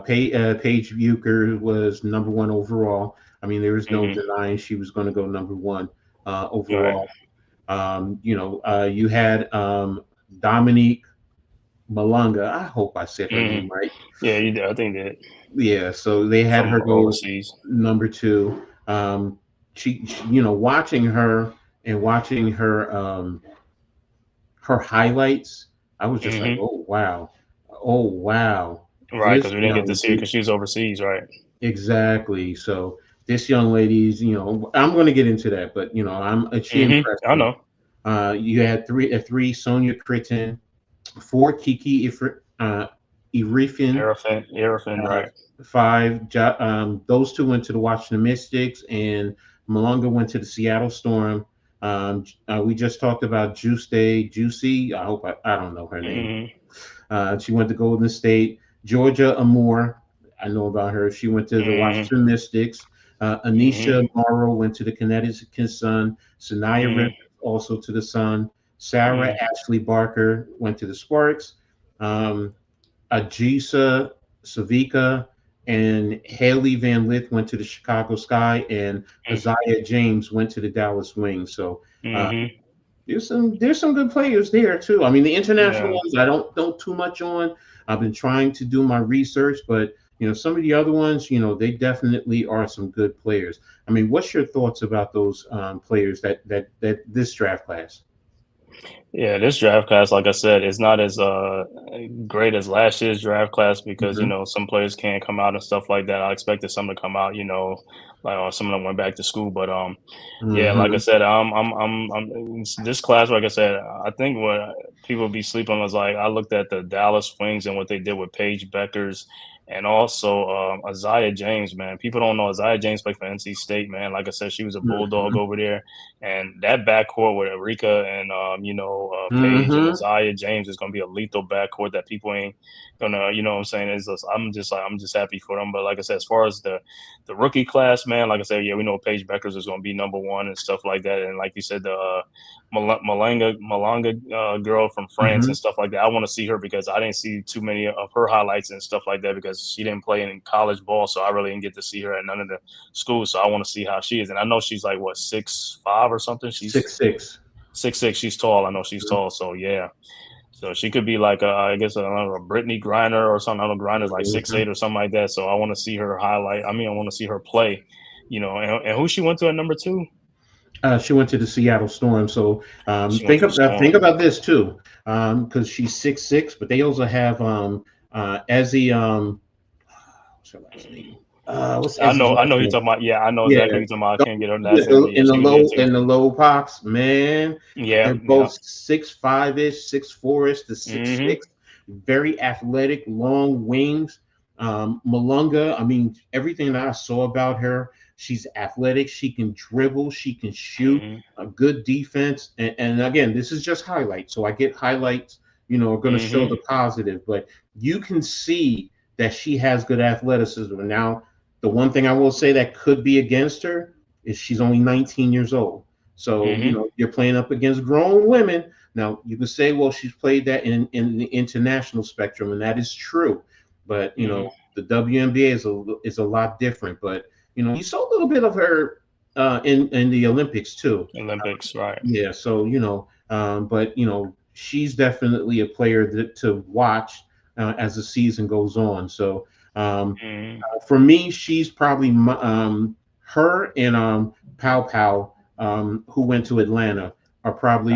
Speaker 1: Paige Bucher was number one overall. I mean, there was no denying she was going to go number one overall. Right. You had Dominique Malonga. I hope I said her name right.
Speaker 4: Yeah, you did. I think that.
Speaker 1: Yeah, so they had her go
Speaker 4: overseas.
Speaker 1: Number two. She, watching her and watching her her highlights, I was just like, oh wow.
Speaker 4: Right, because we didn't get to see her because she was overseas, right?
Speaker 1: Exactly. So this young lady's, I'm going to get into that, but she impressed me.
Speaker 4: I know.
Speaker 1: You had three Sonia Critton, 4 Kiki Erifin,
Speaker 4: right?
Speaker 1: 5. Those two went to the Washington Mystics, and Malonga went to the Seattle Storm. We just talked about Juicy. I hope I don't know her name. She went to Golden State. Georgia Amore, I know about her. She went to the Washington Mystics. Anisha Morrow went to the Connecticut Sun. Sanaya Rip also to the Sun. Sarah Ashley Barker went to the Sparks. Ajisa Savika and Haley Van Lith went to the Chicago Sky, and Isaiah James went to the Dallas Wings. So there's some good players there too. I mean, the international ones I don't know too much on. I've been trying to do my research, but some of the other ones, they definitely are some good players. I mean, what's your thoughts about those players that this draft class?
Speaker 4: Yeah, this draft class, like I said, is not as great as last year's draft class, because some players can't come out and stuff like that. I expected some to come out, like some of them went back to school, but yeah, like I said, I'm this class. Like I said, I think what people be sleeping was, like, I looked at the Dallas Wings and what they did with Paige Bueckers. And also Isaiah James, man. People don't know Isaiah James played for NC State, man. Like I said, she was a Bulldog over there. And that backcourt with Erika and, Paige and Isaiah James is going to be a lethal backcourt that people ain't going to, what I'm saying? I'm just happy for them. But like I said, as far as the rookie class, man, like I said, yeah, we know Paige Bueckers is going to be number one and stuff like that. And like you said, the Malonga girl from France and stuff like that. I want to see her because I didn't see too many of her highlights and stuff like that, because she didn't play in college ball, so I really didn't get to see her at none of the schools. So I want to see how she is, and I know she's like 6'5" or something. She's
Speaker 1: 6'6".
Speaker 4: 6'6". She's tall. I know she's tall. So yeah. So she could be like I guess a Brittany Griner or something. I know Griner's like 6'8" or something like that. So I want to see her highlight. I want to see her play. And who she went to at number 2?
Speaker 1: She went to the Seattle Storm. So think about this too, because she's 6'6", but they also have Ezzy. What's her last name?
Speaker 4: I know you're talking about. Yeah, I know exactly what you're talking about. I can't get her last name.
Speaker 1: In the low box, man.
Speaker 4: Yeah,
Speaker 1: they're both 6'5"-ish, 6'4"-ish to 6'6". Very athletic, long wings. Malonga, I mean, everything that I saw about her, she's athletic. She can dribble. She can shoot. A good defense. And again, this is just highlights. So I get highlights, are going to show the positive. But you can see that she has good athleticism. Now, the one thing I will say that could be against her is she's only 19 years old. So, you're playing up against grown women. Now, you can say, well, she's played that in the international spectrum, and that is true. But, the WNBA is a lot different. But, you saw a little bit of her in the Olympics, too.
Speaker 4: Olympics, right.
Speaker 1: Yeah, so, but, she's definitely a player to watch as the season goes on. So, for me, she's probably her and Pow Pow, who went to Atlanta, are probably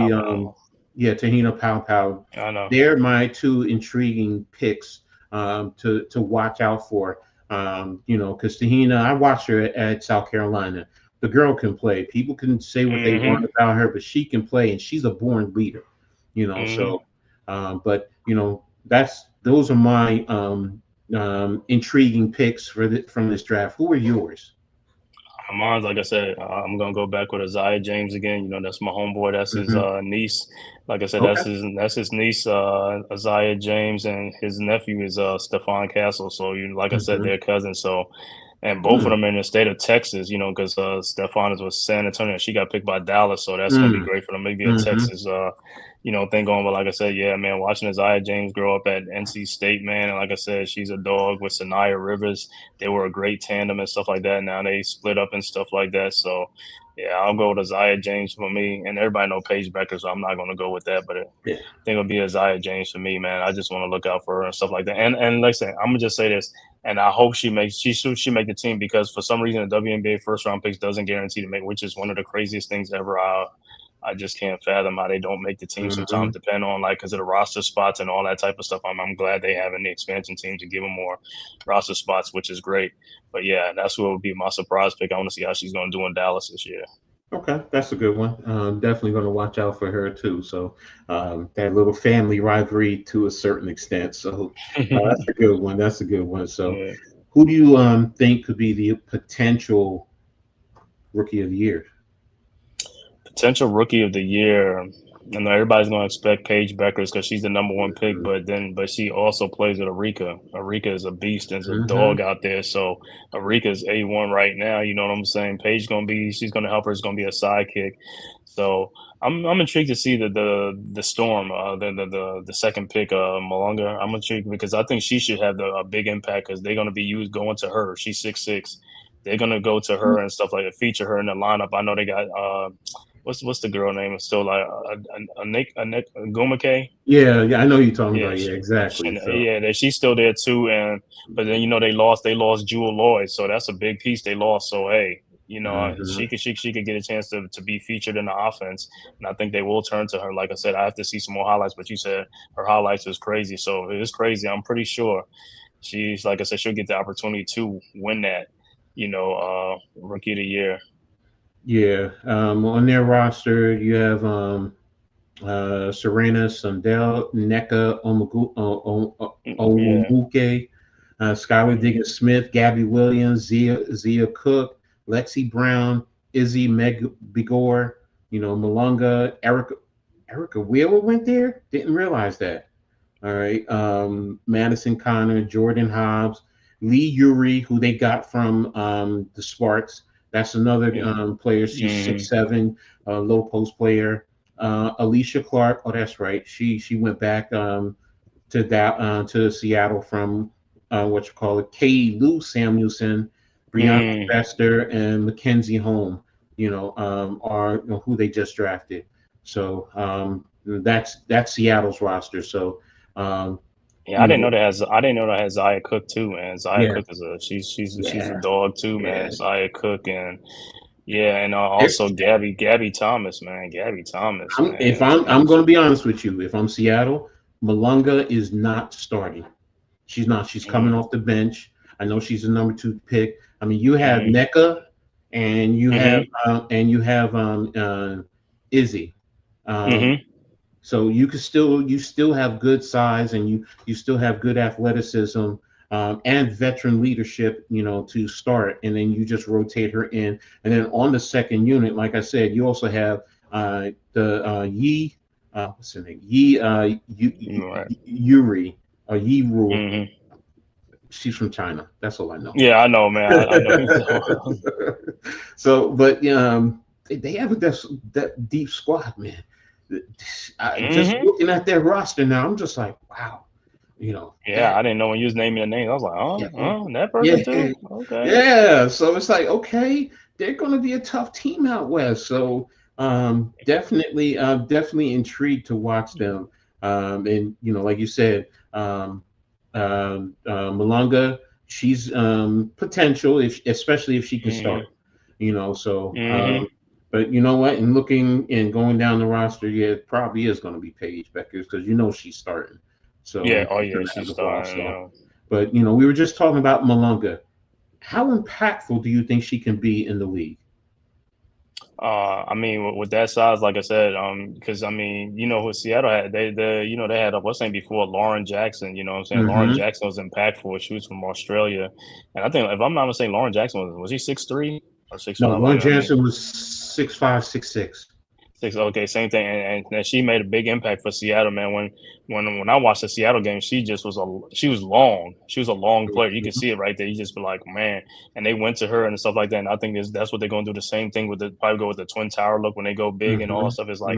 Speaker 1: Te-Hina Pow Pow.
Speaker 4: I know.
Speaker 1: They're my two intriguing picks to watch out for. Because Te-Hina, I watched her at South Carolina. The girl can play. People can say what they want about her, but she can play, and she's a born leader. So, but those are my intriguing picks from this draft. Who are yours?
Speaker 4: Mine's, like I said, I'm gonna go back with Isaiah James again. That's my homeboy. That's his niece. Like I said,
Speaker 1: Okay.
Speaker 4: that's his niece, Isaiah James, and his nephew is Stephon Castle. So I said, they're cousins. So, and both of them in the state of Texas. Because Stephon is with San Antonio. She got picked by Dallas, so that's gonna be great for them. Maybe a Texas thing going. But like I said, yeah, man, watching Isaiah James grow up at NC State, man, and like I said, she's a dog with Sanaya Rivers. They were a great tandem and stuff like that. Now they split up and stuff like that. So, yeah, I'll go with Isaiah James for me. And everybody know Paige Becker, so I'm not going to go with that. But I think it'll be Isaiah James for me, man. I just want to look out for her and stuff like that. And like I said, I'm going to just say this, and I hope she make the team, because for some reason the WNBA first-round picks doesn't guarantee to make, which is one of the craziest things ever. I just can't fathom how they don't make the team. Sometimes depend on because of the roster spots and all that type of stuff. I'm glad they have in the expansion team to give them more roster spots, which is great. But yeah, that's what would be my surprise pick. I want to see how she's going to do in Dallas this year.
Speaker 1: Okay, that's a good one. Definitely going to watch out for her too. So that little family rivalry to a certain extent. So that's a good one. That's a good one. So who do you think could be the potential rookie of the year?
Speaker 4: Potential rookie of the year. I know everybody's going to expect Paige Beckers because she's the number one pick, but she also plays with Arika. Arika is a beast and is a dog out there. So Arika is A1 right now. You know what I'm saying? Paige she's going to help her. It's going to be a sidekick. So I'm intrigued to see the Storm, the second pick, Malunga. I'm intrigued because I think she should have a big impact because they're going to be going to her. She's 6'6". They're going to go to her and stuff like that, feature her in the lineup. I know they got what's the girl name? It's still like Nick Gumake.
Speaker 1: Yeah, I know you're talking about. Yeah, exactly.
Speaker 4: Yeah, she's still there too. But then they lost Jewel Lloyd, so that's a big piece they lost. So hey, she could get a chance to be featured in the offense, and I think they will turn to her. Like I said, I have to see some more highlights, but you said her highlights was crazy, so it is crazy. I'm pretty sure she's, like I said, she'll get the opportunity to win that, rookie of the year.
Speaker 1: Yeah, on their roster, you have Serena Sundell, Nneka Onwubuike, Skylar Diggins-Smith, Gabby Williams, Zia Cook, Lexi Brown, Izzy Bigore, Malunga, Erica Wheeler went there. Didn't realize that. All right, Madison Connor, Jordan Hobbs, Lee Uri, who they got from the Sparks. That's another player. She's 6'7", low post player. Alicia Clark. Oh, that's right. She went back to Seattle from Katie Lou Samuelson, Brianna Fester, and Mackenzie Holm. Are who they just drafted. So that's Seattle's roster. So.
Speaker 4: I didn't know that has Zia Cook too, man. Zia Cook is she's a dog too, man. Zia Cook and also Gabby Thomas, man. Gabby Thomas.
Speaker 1: I'm going to be honest with you. If I'm Seattle, Malunga is not starting. She's not. She's coming off the bench. I know she's the number 2 pick. I mean, you have Nneka and you have Izzy. So you still have good size and you still have good athleticism and veteran leadership, to start, and then you just rotate her in, and then on the second unit, like I said, you also have what's her name? Yuri or Yi Rule. She's from China. That's all I know.
Speaker 4: Yeah, I know, man. I know.
Speaker 1: So, but they have that deep squad, man. Just looking at their roster now, I'm just like, wow,
Speaker 4: Yeah, I didn't know when you was naming the names. I was like, oh, that person too. Okay.
Speaker 1: Yeah. So it's like, okay, they're going to be a tough team out west. So definitely intrigued to watch them. And like you said, Malunga, she's potential, especially if she can start. So. But you know what? And looking and going down the roster, yeah, it probably is going to be Paige Beckers because she's starting. So
Speaker 4: yeah, she's starting.
Speaker 1: So. But we were just talking about Malunga. How impactful do you think she can be in the league?
Speaker 4: I mean, with that size, like I said, because I mean, who Seattle had, they had what's name before Lauren Jackson. You know what I'm saying?
Speaker 1: Mm-hmm.
Speaker 4: Lauren Jackson was impactful. She was from Australia, and I think if I'm not mistaken, Lauren Jackson was he 6'3" or 6'5"?
Speaker 1: No, Lauren Jackson was 6'5", 6'6".
Speaker 4: Okay, same thing, and she made a big impact for Seattle, man. When I watched the Seattle game, she was long. She was a long player. You can see it right there. You just be like, man. And they went to her and stuff like that. And I think that's what they're gonna do. The same thing probably go with the Twin Tower look when they go big and all that stuff. It's like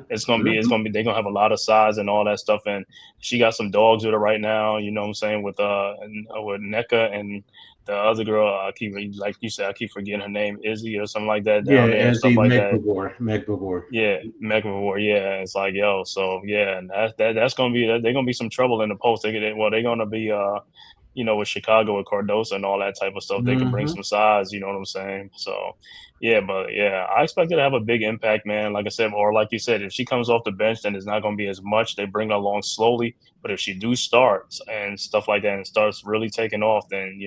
Speaker 4: it's gonna be they're gonna have a lot of size and all that stuff. And she got some dogs with her right now. You know what I'm saying, with NECA and the other girl, I keep forgetting her name, Izzy or something like that.
Speaker 1: Yeah,
Speaker 4: Izzy
Speaker 1: Megbavor.
Speaker 4: Yeah, Megbavor. Yeah, it's like so yeah, and that's gonna be they're gonna be some trouble in the post. They're gonna be with Chicago with Cardoso and all that type of stuff. They can bring some size. You know what I'm saying? So yeah, but yeah, I expect her to have a big impact, man. Like I said, or like you said, if she comes off the bench, then it's not gonna be as much. They bring her along slowly, but if she do starts and stuff like that and starts really taking off, then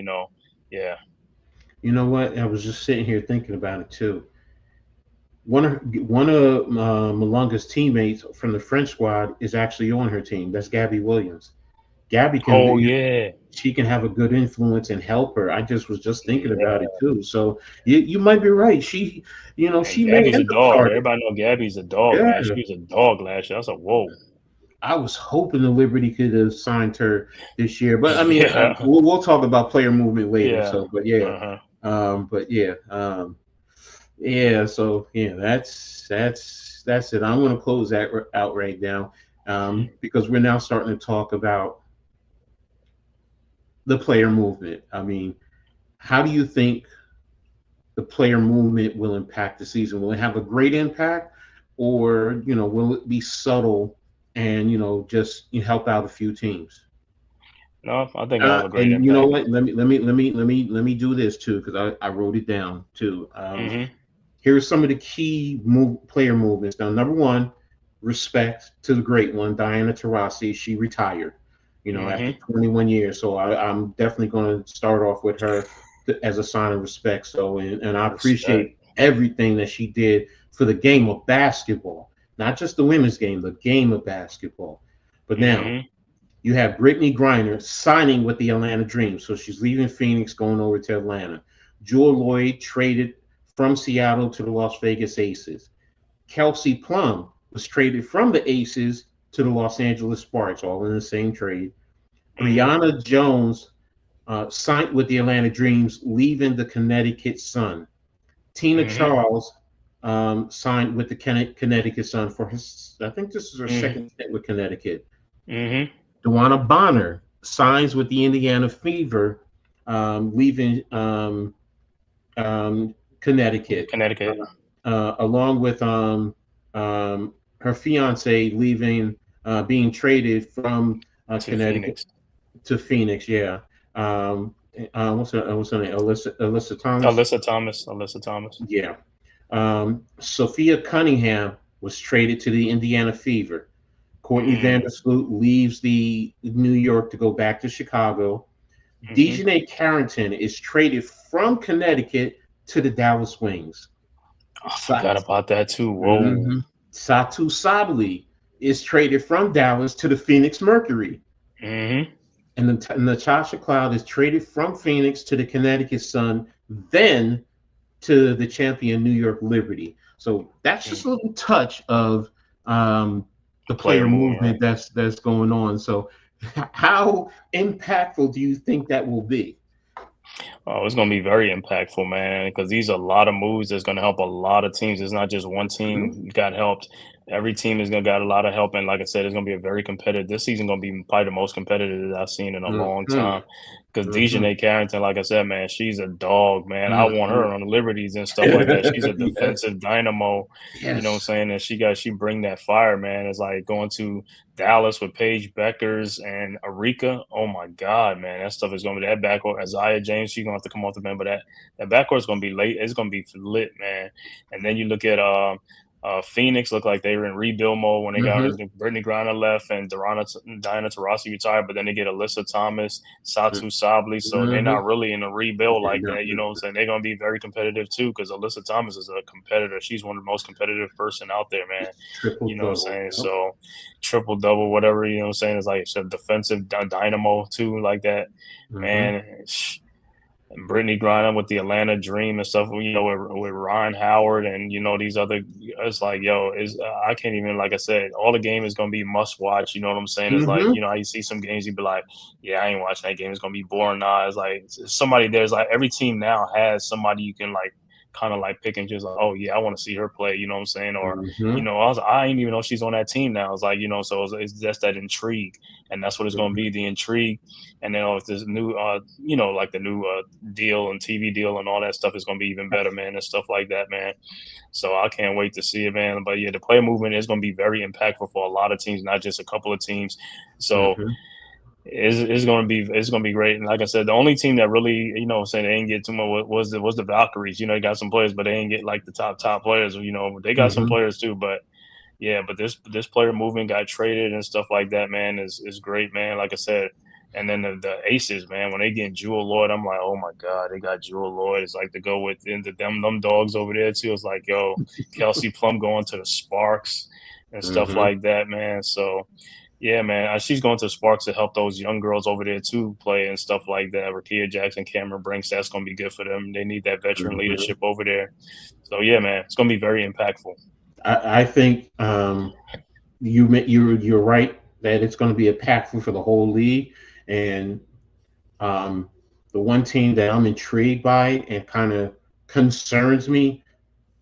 Speaker 4: yeah.
Speaker 1: You know what? I was just sitting here thinking about it too. One of Malunga's teammates from the French squad is actually on her team. That's Gabby Williams. Gabby can. She can have a good influence and help her. I just was thinking about it too. So you might be right. She
Speaker 4: Gabby's a dog. Everybody know Gabby's a dog. Yeah. Man. She was a dog last year. I was like, whoa.
Speaker 1: I was hoping the Liberty could have signed her this year, but I mean, we'll talk about player movement later. Yeah. So, but yeah, So yeah, that's it. I'm going to close that out right now because we're now starting to talk about the player movement. I mean, how do you think the player movement will impact the season? Will it have a great impact, or will it be subtle? And just help out a few teams.
Speaker 4: No, I think it'll have a great impact.
Speaker 1: You know what? Let me do this too because I wrote it down too. Here's some of the key player movements. Now, number one, respect to the great one, Diana Taurasi. She retired, after 21 years. So I'm definitely going to start off with her as a sign of respect. So and I appreciate everything that she did for the game of basketball. Not just the women's game, the game of basketball. But now you have Brittany Griner signing with the Atlanta Dream. So she's leaving Phoenix, going over to Atlanta. Jewel Lloyd traded from Seattle to the Las Vegas Aces. Kelsey Plum was traded from the Aces to the Los Angeles Sparks, all in the same trade. Brianna Jones signed with the Atlanta Dreams, leaving the Connecticut Sun. Tina Charles signed with the Connecticut Sun for I think this is her second stint with Connecticut. DeWanna Bonner signs with the Indiana Fever, leaving Connecticut. Along with her fiance leaving, being traded from Connecticut to Phoenix. Yeah. What's her name? Alyssa Thomas.
Speaker 4: Alyssa Thomas.
Speaker 1: Yeah. Sophia Cunningham was traded to the Indiana Fever. Courtney Vandersloot leaves the New York to go back to Chicago. Dejanay Carrington is traded from Connecticut to the Dallas Wings.
Speaker 4: I forgot about that too. Whoa.
Speaker 1: Satu Sabali is traded from Dallas to the Phoenix Mercury. And Natasha Cloud is traded from Phoenix to the Connecticut Sun, then to the champion New York Liberty. So that's just a little touch of the player movement that's going on. So How impactful do you think that will be?
Speaker 4: Oh, it's going to be very impactful, man, because these are a lot of moves that's going to help a lot of teams. It's not just one
Speaker 1: Mhm.
Speaker 4: team got helped. Every team is going to got a lot of help. And like I said, it's going to be a very competitive. This season going to be probably the most competitive that I've seen in a long
Speaker 1: Mhm.
Speaker 4: time. Because
Speaker 1: Mhm.
Speaker 4: Dejanay Carrington, like I said, man, she's a dog, man. I want her
Speaker 1: Mhm.
Speaker 4: on the Liberties and stuff like that. She's a
Speaker 1: Yes.
Speaker 4: defensive dynamo. You know what I'm
Speaker 1: Yes.
Speaker 4: saying? And she bring that fire, man. It's like going to Dallas with Paige Beckers and Arika. Oh my God, man, that stuff is going to be that backcourt. Isaiah James, she's going to have to come off the bench, but that backcourt is going to be late. It's going to be lit, man. And then you look at Phoenix, looked like they were in rebuild mode when they got
Speaker 1: Mhm.
Speaker 4: Brittany Griner left and Diana Taurasi retired, but then they get Alyssa Thomas, Satu Sabli, so they're
Speaker 1: Mhm.
Speaker 4: not really in a rebuild
Speaker 1: They're
Speaker 4: like
Speaker 1: not
Speaker 4: that. You know what I'm saying? They're going to be very competitive too because Alyssa Thomas is a competitor. She's one of the most competitive person out there, man.
Speaker 1: triple
Speaker 4: You know what I'm
Speaker 1: double.
Speaker 4: saying?
Speaker 1: Yep.
Speaker 4: So triple double, whatever, you know what I'm saying? It's like it's a defensive dynamo too, like that.
Speaker 1: Mhm.
Speaker 4: Man, and Brittany Griner with the Atlanta Dream and stuff, you know, with Ryan Howard and you know these other. It's like, yo, is I can't even, like I said, all the game is gonna be must watch. You know what I'm saying? It's like,
Speaker 1: Mhm.
Speaker 4: you know how you see some games, you be like, yeah, I ain't watching that game. It's gonna be boring. Nah, it's like somebody there's like every team now has somebody you can like kind of like pick and choose. Like, oh yeah, I want to see her play. You know what I'm saying? Or you
Speaker 1: Mhm.
Speaker 4: know, I didn't even know she's on that team now. It's like, you know, so it's just that intrigue, and that's what it's gonna
Speaker 1: Mhm.
Speaker 4: be, the intrigue. And then if this new, you know, like the new deal and TV deal and all that stuff is going to be even better, man, and stuff like that, man. So I can't wait to see it, man. But yeah, the player movement is going to be very impactful for a lot of teams, not just a couple of teams. So
Speaker 1: Mhm.
Speaker 4: it's going to be great. And like I said, the only team that really, you know, saying they didn't get too much was the Valkyries. You know, they got some players, but they didn't get like the top players. You know, they got some
Speaker 1: Mhm.
Speaker 4: players too, but. Yeah, but this player movement got traded and stuff like that, man, is great, man. Like I said, and then the aces, man, when they get Jewel Lloyd, I'm like, oh my God, they got Jewel Lloyd. It's like to go with into them dogs over there too. It's like, yo, Kelsey Plum going to the Sparks and stuff
Speaker 1: Mhm.
Speaker 4: like that, man. So yeah, man, she's going to the Sparks to help those young girls over there too play and stuff like that. Rakia Jackson, Cameron Brinks, that's going to be good for them. They need that veteran
Speaker 1: Mhm.
Speaker 4: leadership over there. So yeah, man, it's going to be very impactful.
Speaker 1: I think you're right that it's going to be impactful for the whole league, and um, the one team that I'm intrigued by and kind of concerns me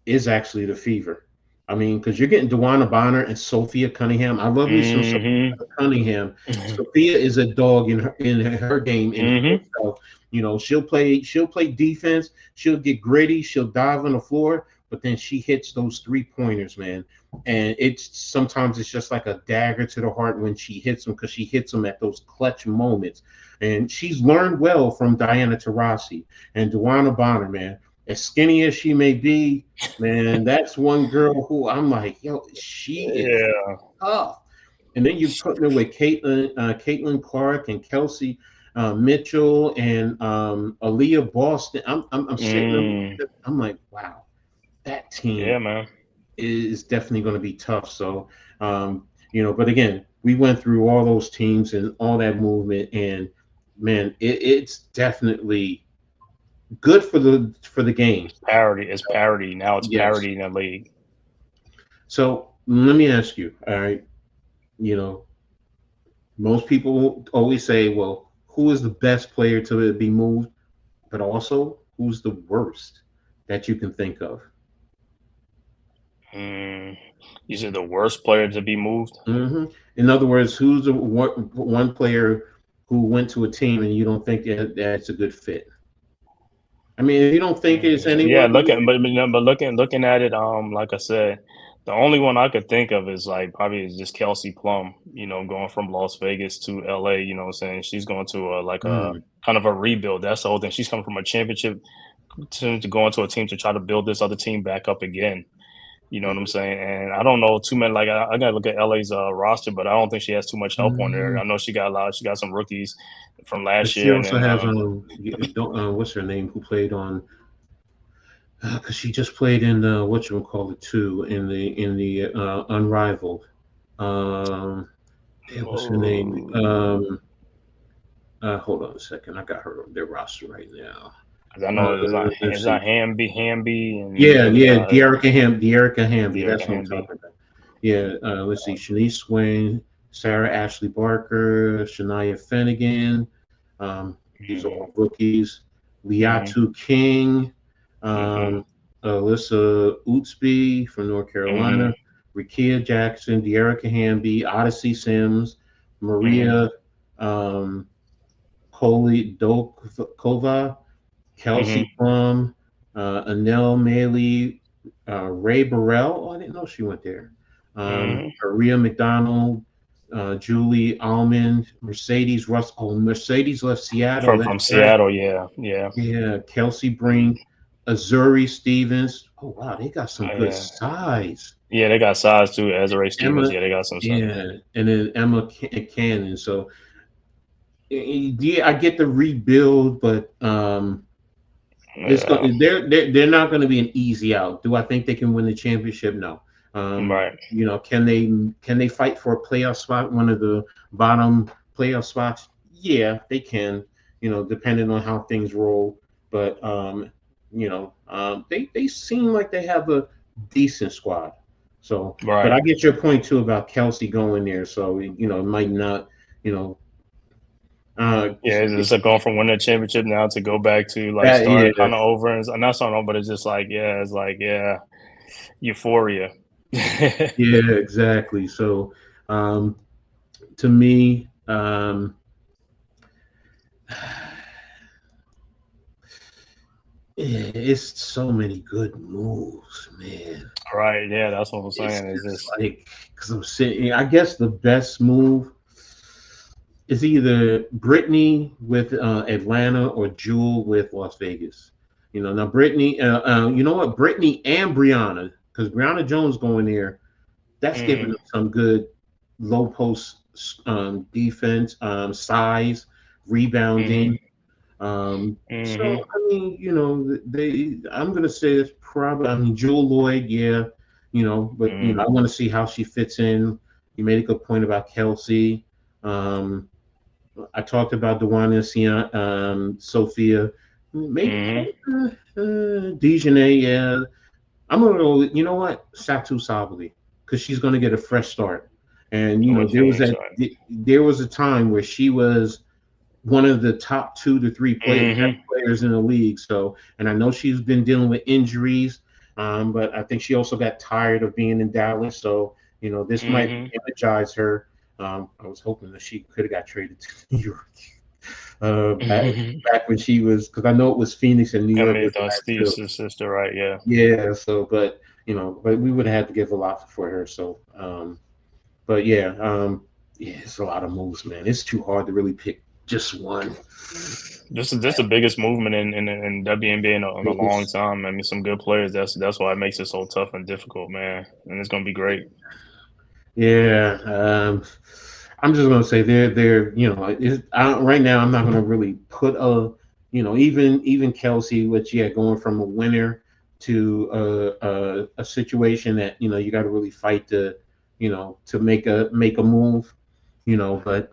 Speaker 1: is actually the Fever. I mean, because you're getting Dewana Bonner and Sophia Cunningham. I love me some Sophia
Speaker 4: Mm-hmm.
Speaker 1: Cunningham. Sophia is a dog in her game in
Speaker 4: Mm-hmm.
Speaker 1: herself. You know, she'll play defense. She'll get gritty. She'll dive on the floor, but then she hits those 3 pointers, man. And it's sometimes it's just like a dagger to the heart when she hits them because she hits them at those clutch moments. And she's learned well from Diana Taurasi and Dewana Bonner, man. As skinny as she may be, man, that's one girl who I'm like, yo, she is
Speaker 4: Yeah.
Speaker 1: tough. And then you put her with Caitlin Clark and Kelsey Mitchell and Aaliyah Boston. I'm sitting
Speaker 4: Mm.
Speaker 1: there, I'm like, wow, that team
Speaker 4: Yeah, man.
Speaker 1: is definitely going to be tough. So, but again, we went through all those teams and all that movement, and man, it's definitely good for the game.
Speaker 4: Parity. It's parity. Now it's
Speaker 1: Yes.
Speaker 4: parity in the league.
Speaker 1: So let me ask you, all right, you know, most people always say, well, who is the best player to be moved, but also who's the worst that you can think of?
Speaker 4: Mm. You said the worst player to be moved.
Speaker 1: In other words, who's the one player who went to a team and you don't think that's a good fit? I mean, if you don't think it's
Speaker 4: Yeah,
Speaker 1: anyone,
Speaker 4: looking at it, like I said, the only one I could think of is like probably is just Kelsey Plum. You know, going from Las Vegas to LA. You know, what I'm saying she's going to like a
Speaker 1: mm,
Speaker 4: kind of a rebuild. That's the whole thing. She's coming from a championship to go into a team to try to build this other team back up again. You know what I'm saying? And I don't know too many. Like I gotta look at LA's roster, but I don't think she has too much help on there.
Speaker 1: mm.
Speaker 4: I know she got a lot. She got some rookies from
Speaker 1: But
Speaker 4: last
Speaker 1: she
Speaker 4: year, and
Speaker 1: also
Speaker 4: then
Speaker 1: has what's her name who played on because she just played in what you call it too in the Unrivaled. Um, what's her name? Hold on a second. I got her their roster right now.
Speaker 4: because I know
Speaker 1: Let's
Speaker 4: it's
Speaker 1: see.
Speaker 4: not Hamby, and
Speaker 1: Yeah,
Speaker 4: then
Speaker 1: Dearica Hamby.
Speaker 4: the
Speaker 1: That's what I'm
Speaker 4: Hamby.
Speaker 1: talking about. Yeah, let's see. Shanice Swain. Sarah Ashley Barker, Shania Finnegan. These are all rookies. Liatu King, Alyssa Outsby from North Carolina, Rikia Jackson, De'Erica Hamby, Odyssey Sims, Maria Polidokova, Kelsey Plum, Anel Maley, Ray Burrell. Oh, I didn't know she went there. Maria McDonald, Julie Almond, Mercedes Russ. Oh, Mercedes left Seattle.
Speaker 4: From Seattle, yeah.
Speaker 1: Yeah, Kelsey Brink, Azuri Stevens. Oh wow, they got some good size.
Speaker 4: Yeah, they got size too. Azuri Stevens, they got some size.
Speaker 1: Yeah, and then Emma Cannon. So yeah, I get the rebuild, but it's they're not going to be an easy out. Do I think they can win the championship? No.
Speaker 4: Right.
Speaker 1: You know, can they fight for a playoff spot, one of the bottom playoff spots? Yeah, they can. You know, depending on how things roll. But you know, they seem like they have a decent squad. So, but I get your point too about Kelsey going there. So you know, it might not. You know.
Speaker 4: It's like going from winning a championship now to go back to like starting kind of over and not starting over, but it's just like euphoria.
Speaker 1: Yeah, exactly. So, to me, it's so many good moves, man.
Speaker 4: Right? Yeah, that's what I'm saying. It's just
Speaker 1: like because I'm sitting. I guess the best move is either Brittany with Atlanta or Jewel with Las Vegas. You know, now Brittany, you know what? Brittany and Brianna, because Brianna Jones going there, that's giving them some good low post defense, size, rebounding. So I mean, you know, I'm gonna say it's probably. I mean, Jewel Lloyd, yeah, you know, but you know, I want to see how she fits in. You made a good point about Kelsey. I talked about DeWanna, Sophia, maybe Dejanay. Yeah, I'm gonna go. You know what, Satu Sabali, because she's gonna get a fresh start. And you know, there was a time where she was one of the top 2 to 3 players in the league. So, and I know she's been dealing with injuries, but I think she also got tired of being in Dallas. So, you know, this might energize her. I was hoping that she could have got traded to New York back when she was, because I know it was Phoenix and New York.
Speaker 4: Steve's sister, right? Yeah.
Speaker 1: Yeah. So, but you know, but we would have had to give a lot for her. So, but yeah, it's a lot of moves, man. It's too hard to really pick just one.
Speaker 4: This is the biggest movement in WNBA in a long time. I mean, some good players. That's why it makes it so tough and difficult, man. And it's gonna be great.
Speaker 1: Yeah, I'm just gonna say they're you know, right now I'm not gonna really put a, you know, even Kelsey, which going from a winner to a situation that, you know, you got to really fight to, you know, to make a move, you know, but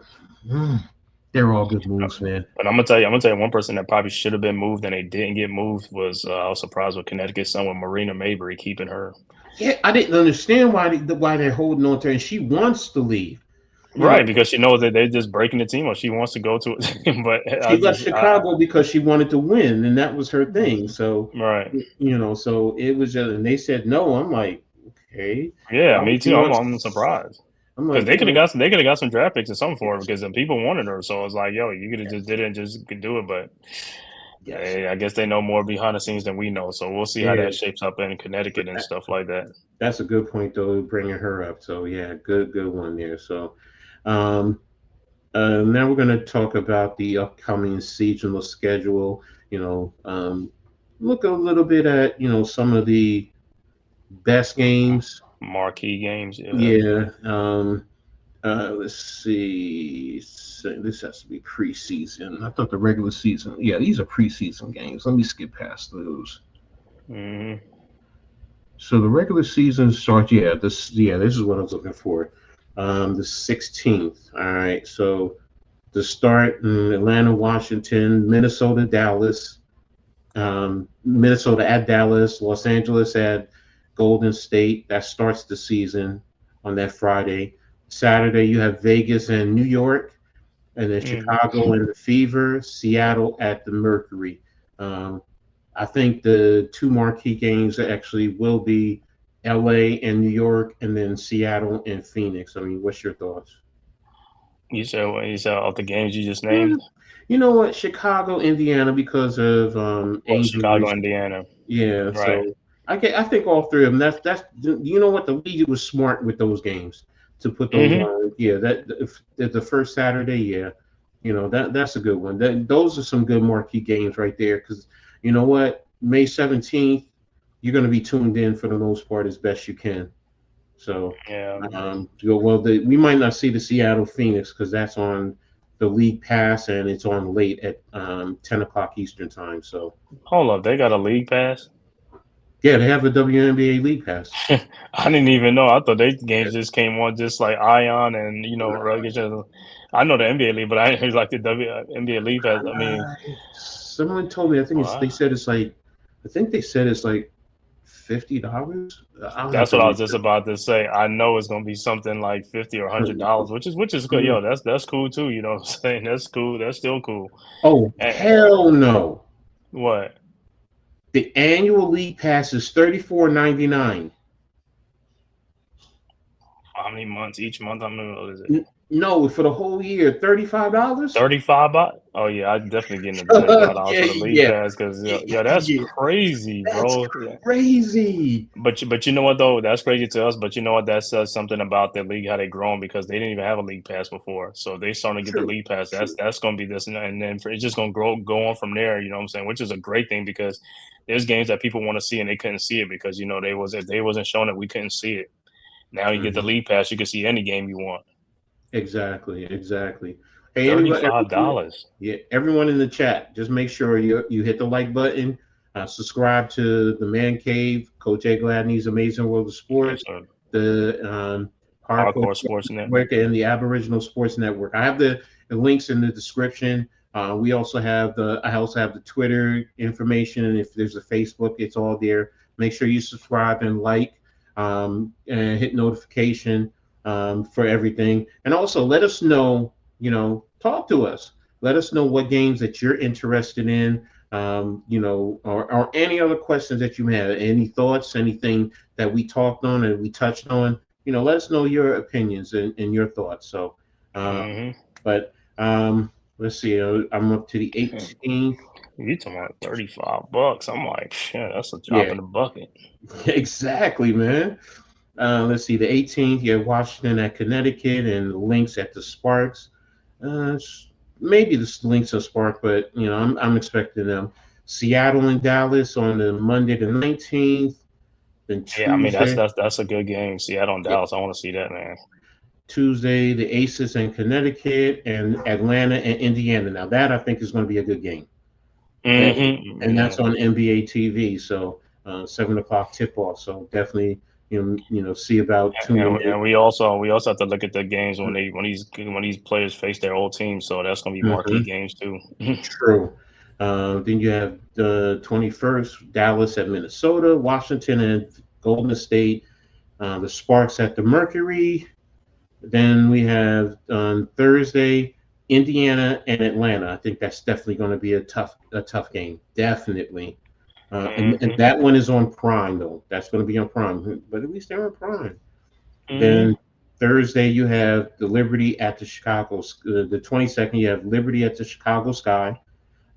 Speaker 1: they're all good moves, man.
Speaker 4: But I'm gonna tell you one person that probably should have been moved and they didn't get moved was I was surprised with Connecticut's son with Marina Mabry keeping her.
Speaker 1: Yeah, I didn't understand why they're holding on to her, and she wants to leave.
Speaker 4: Right, because she knows that they're just breaking the team, or she wants to go to it. But
Speaker 1: she left Chicago because she wanted to win, and that was her thing. So,
Speaker 4: right,
Speaker 1: you know, so it was just, and they said no. I'm like, okay,
Speaker 4: yeah, me too. I'm surprised because they could have got some draft picks or something for her because the people wanted her. So it's like, yo, you could have just didn't just do it, but. Yeah, I guess they know more behind the scenes than we know, so we'll see how that shapes up in Connecticut and stuff like that.
Speaker 1: That's a good point, though, bringing her up. So yeah, good one there. So now we're going to talk about the upcoming seasonal schedule. You know, look a little bit at, you know, some of the best games,
Speaker 4: marquee games.
Speaker 1: Yeah. Let's see. This has to be preseason. I thought the regular season. Yeah, these are preseason games. Let me skip past those. So the regular season starts. This is what I was looking for. The 16th. All right. So the start in Atlanta, Washington, Minnesota, Dallas, Minnesota at Dallas, Los Angeles at Golden State. That starts the season on that Friday. Saturday, you have Vegas and New York, and then Chicago and the Fever, Seattle at the Mercury. Um, I think the two marquee games actually will be LA and New York, and then Seattle and Phoenix. I mean, what's your thoughts?
Speaker 4: You said all the games you just
Speaker 1: Mm,
Speaker 4: named.
Speaker 1: You know what? Chicago, Indiana, because of
Speaker 4: Well, Chicago,
Speaker 1: injuries.
Speaker 4: Indiana.
Speaker 1: Yeah,
Speaker 4: Right.
Speaker 1: so I think all three of them. That's you know what, the league was smart with those games to put those
Speaker 4: Hmm.
Speaker 1: on. Yeah, that if the first Saturday, yeah, that's a good one. Those are some good marquee games right there. Because you know what, May 17th, you're going to be tuned in for the most part as best you can. So,
Speaker 4: Yeah.
Speaker 1: well, we might not see the Seattle Phoenix because that's on the league pass and it's on late at 10 o'clock Eastern time. So,
Speaker 4: Hold up, they got a league pass.
Speaker 1: yeah, they have a WNBA league pass.
Speaker 4: I didn't even know. I thought they games just came on just like Ion and relegation. I know the NBA league, but I didn't hear like the NBA league pass. I mean,
Speaker 1: Someone told me. I think
Speaker 4: wow.
Speaker 1: I think they said it's like $50. I'll have
Speaker 4: That's
Speaker 1: to
Speaker 4: what I
Speaker 1: read
Speaker 4: was just
Speaker 1: it.
Speaker 4: about to say. I know it's gonna be something like $50 or $100, which is good. Yo, that's cool too. You know what I'm saying? That's cool. That's still cool.
Speaker 1: Oh
Speaker 4: And,
Speaker 1: hell no!
Speaker 4: what?
Speaker 1: The annual league pass is $34.99.
Speaker 4: How many months? Each month? How many is it?
Speaker 1: No, for the whole year, $35.
Speaker 4: 35 baht? Oh yeah, I definitely getting the $35
Speaker 1: Yeah,
Speaker 4: for the league
Speaker 1: yeah,
Speaker 4: pass because
Speaker 1: yeah,
Speaker 4: that's
Speaker 1: yeah.
Speaker 4: crazy,
Speaker 1: That's
Speaker 4: bro. Yeah.
Speaker 1: crazy.
Speaker 4: But you know what though? That's crazy to us. But you know what? That says something about the league how they grown because they didn't even have a league pass before. So they starting to get the
Speaker 1: True,
Speaker 4: league pass. That's
Speaker 1: true.
Speaker 4: that's gonna be this, and then it's just gonna go on from there. You know what I'm saying? Which is a great thing because there's games that people want to see and they couldn't see it because they wasn't showing it, we couldn't see it. Now you get the
Speaker 1: Mhm.
Speaker 4: league pass, you can see any game you want.
Speaker 1: Exactly, exactly. Hey,
Speaker 4: Thirty
Speaker 1: anybody,
Speaker 4: five
Speaker 1: everyone,
Speaker 4: dollars.
Speaker 1: yeah, everyone in the chat, just make sure you hit the like button, subscribe to the Man Cave, Coach A. Gladney's Amazing World of
Speaker 4: Yes,
Speaker 1: Sports,
Speaker 4: sir.
Speaker 1: the Hardcore
Speaker 4: Hardcore
Speaker 1: Sports
Speaker 4: Sports Net.
Speaker 1: Network, and the Aboriginal Sports Network. I have the links in the description. I also have the Twitter information, and if there's a Facebook, it's all there. Make sure you subscribe and like, and hit notification for everything. And also let us know, talk to us. Let us know what games that you're interested in, or any other questions that you have, any thoughts, anything that we talked on and we touched on. Let us know your opinions and your thoughts. So, uh,
Speaker 4: Hmm.
Speaker 1: but let's see, I'm up to the 18th.
Speaker 4: You talking about $35? I'm like, shit, that's a drop
Speaker 1: Yeah,
Speaker 4: in the bucket.
Speaker 1: exactly, man. Let's see, the 18th, you have Washington at Connecticut and the Lynx at the Sparks. Maybe the Lynx or Spark, but I'm expecting them. Seattle and Dallas on the Monday the 19th. Then
Speaker 4: Yeah, I mean
Speaker 1: Tuesday,
Speaker 4: that's a good game. Seattle and
Speaker 1: yeah,
Speaker 4: Dallas. I want to see that, man.
Speaker 1: Tuesday the Aces and Connecticut and Atlanta and Indiana. Now that I think is going to be a good game. And
Speaker 4: Yeah.
Speaker 1: that's on NBA TV. So 7 o'clock tip off. So definitely see about tuning
Speaker 4: And we also have to look at the games when these players face their old team. So that's gonna be
Speaker 1: in.
Speaker 4: marquee games too.
Speaker 1: True. Then you have the 21st, Dallas at Minnesota, Washington and Golden State, the Sparks at the Mercury. Then we have on Thursday, Indiana and Atlanta. I think that's definitely going to be a tough game. Definitely. And
Speaker 4: Hmm.
Speaker 1: that one is on Prime though. That's going to be on Prime, but at least they're on Prime.
Speaker 4: Hmm.
Speaker 1: Then Thursday you have the Liberty at the Chicago. The 22nd you have Liberty at the Chicago Sky.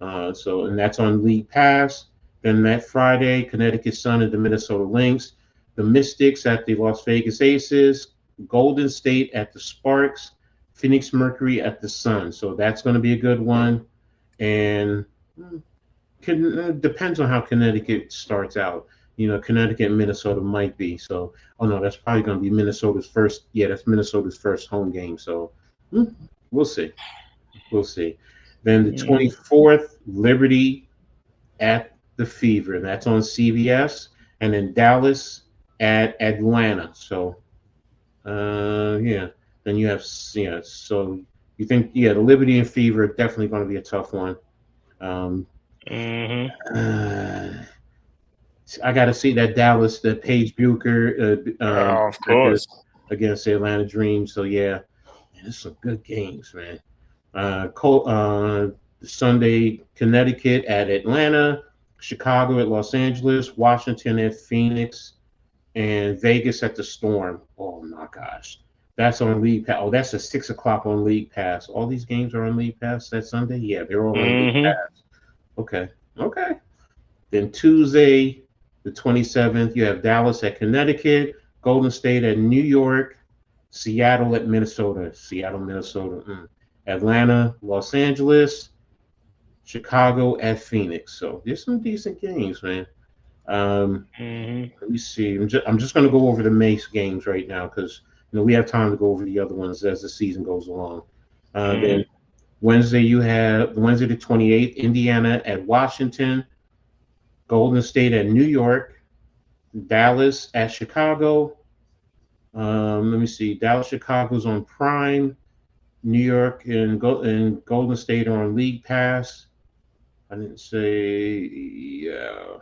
Speaker 1: And that's on League Pass. Then that Friday, Connecticut Sun and the Minnesota Lynx, the Mystics at the Las Vegas Aces, Golden State at the Sparks, Phoenix Mercury at the Sun. So that's going to be a good one. And depends on how Connecticut starts out. Connecticut and Minnesota might be. So, oh no, that's probably going to be Minnesota's first. Yeah, that's Minnesota's first home game. So, we'll see. We'll see. Then the
Speaker 4: Hmm.
Speaker 1: 24th, Liberty at the Fever. That's on CBS. And then Dallas at Atlanta. So, yeah. Then you have, yeah. So you think, yeah, the Liberty and Fever are definitely going to be a tough one. Um,
Speaker 4: Hmm.
Speaker 1: uh, I got to see that Dallas, the Paige Bucher,
Speaker 4: Of
Speaker 1: at the
Speaker 4: course.
Speaker 1: against the Atlanta Dream. So yeah, man, it's some good games, man. Sunday, Connecticut at Atlanta, Chicago at Los Angeles, Washington at Phoenix, and Vegas at the Storm. Oh my gosh. That's on League Pass. Oh, that's at 6 o'clock on League Pass. All these games are on League Pass that Sunday? Yeah, they're all on League Pass. Okay. Okay. Then Tuesday, the 27th, you have Dallas at Connecticut, Golden State at New York, Seattle at Minnesota. Seattle, Minnesota. Atlanta, Los Angeles, Chicago at Phoenix. So there's some decent games, man. Let me see. I'm just going to go over the Mace games right now because we have time to go over the other ones as the season goes along. Then Wednesday you have Wednesday the 28th, Indiana at Washington, Golden State at New York, Dallas at Chicago. Let me see. Dallas, Chicago's on Prime. New York and Golden State are on League Pass. I didn't say, yeah.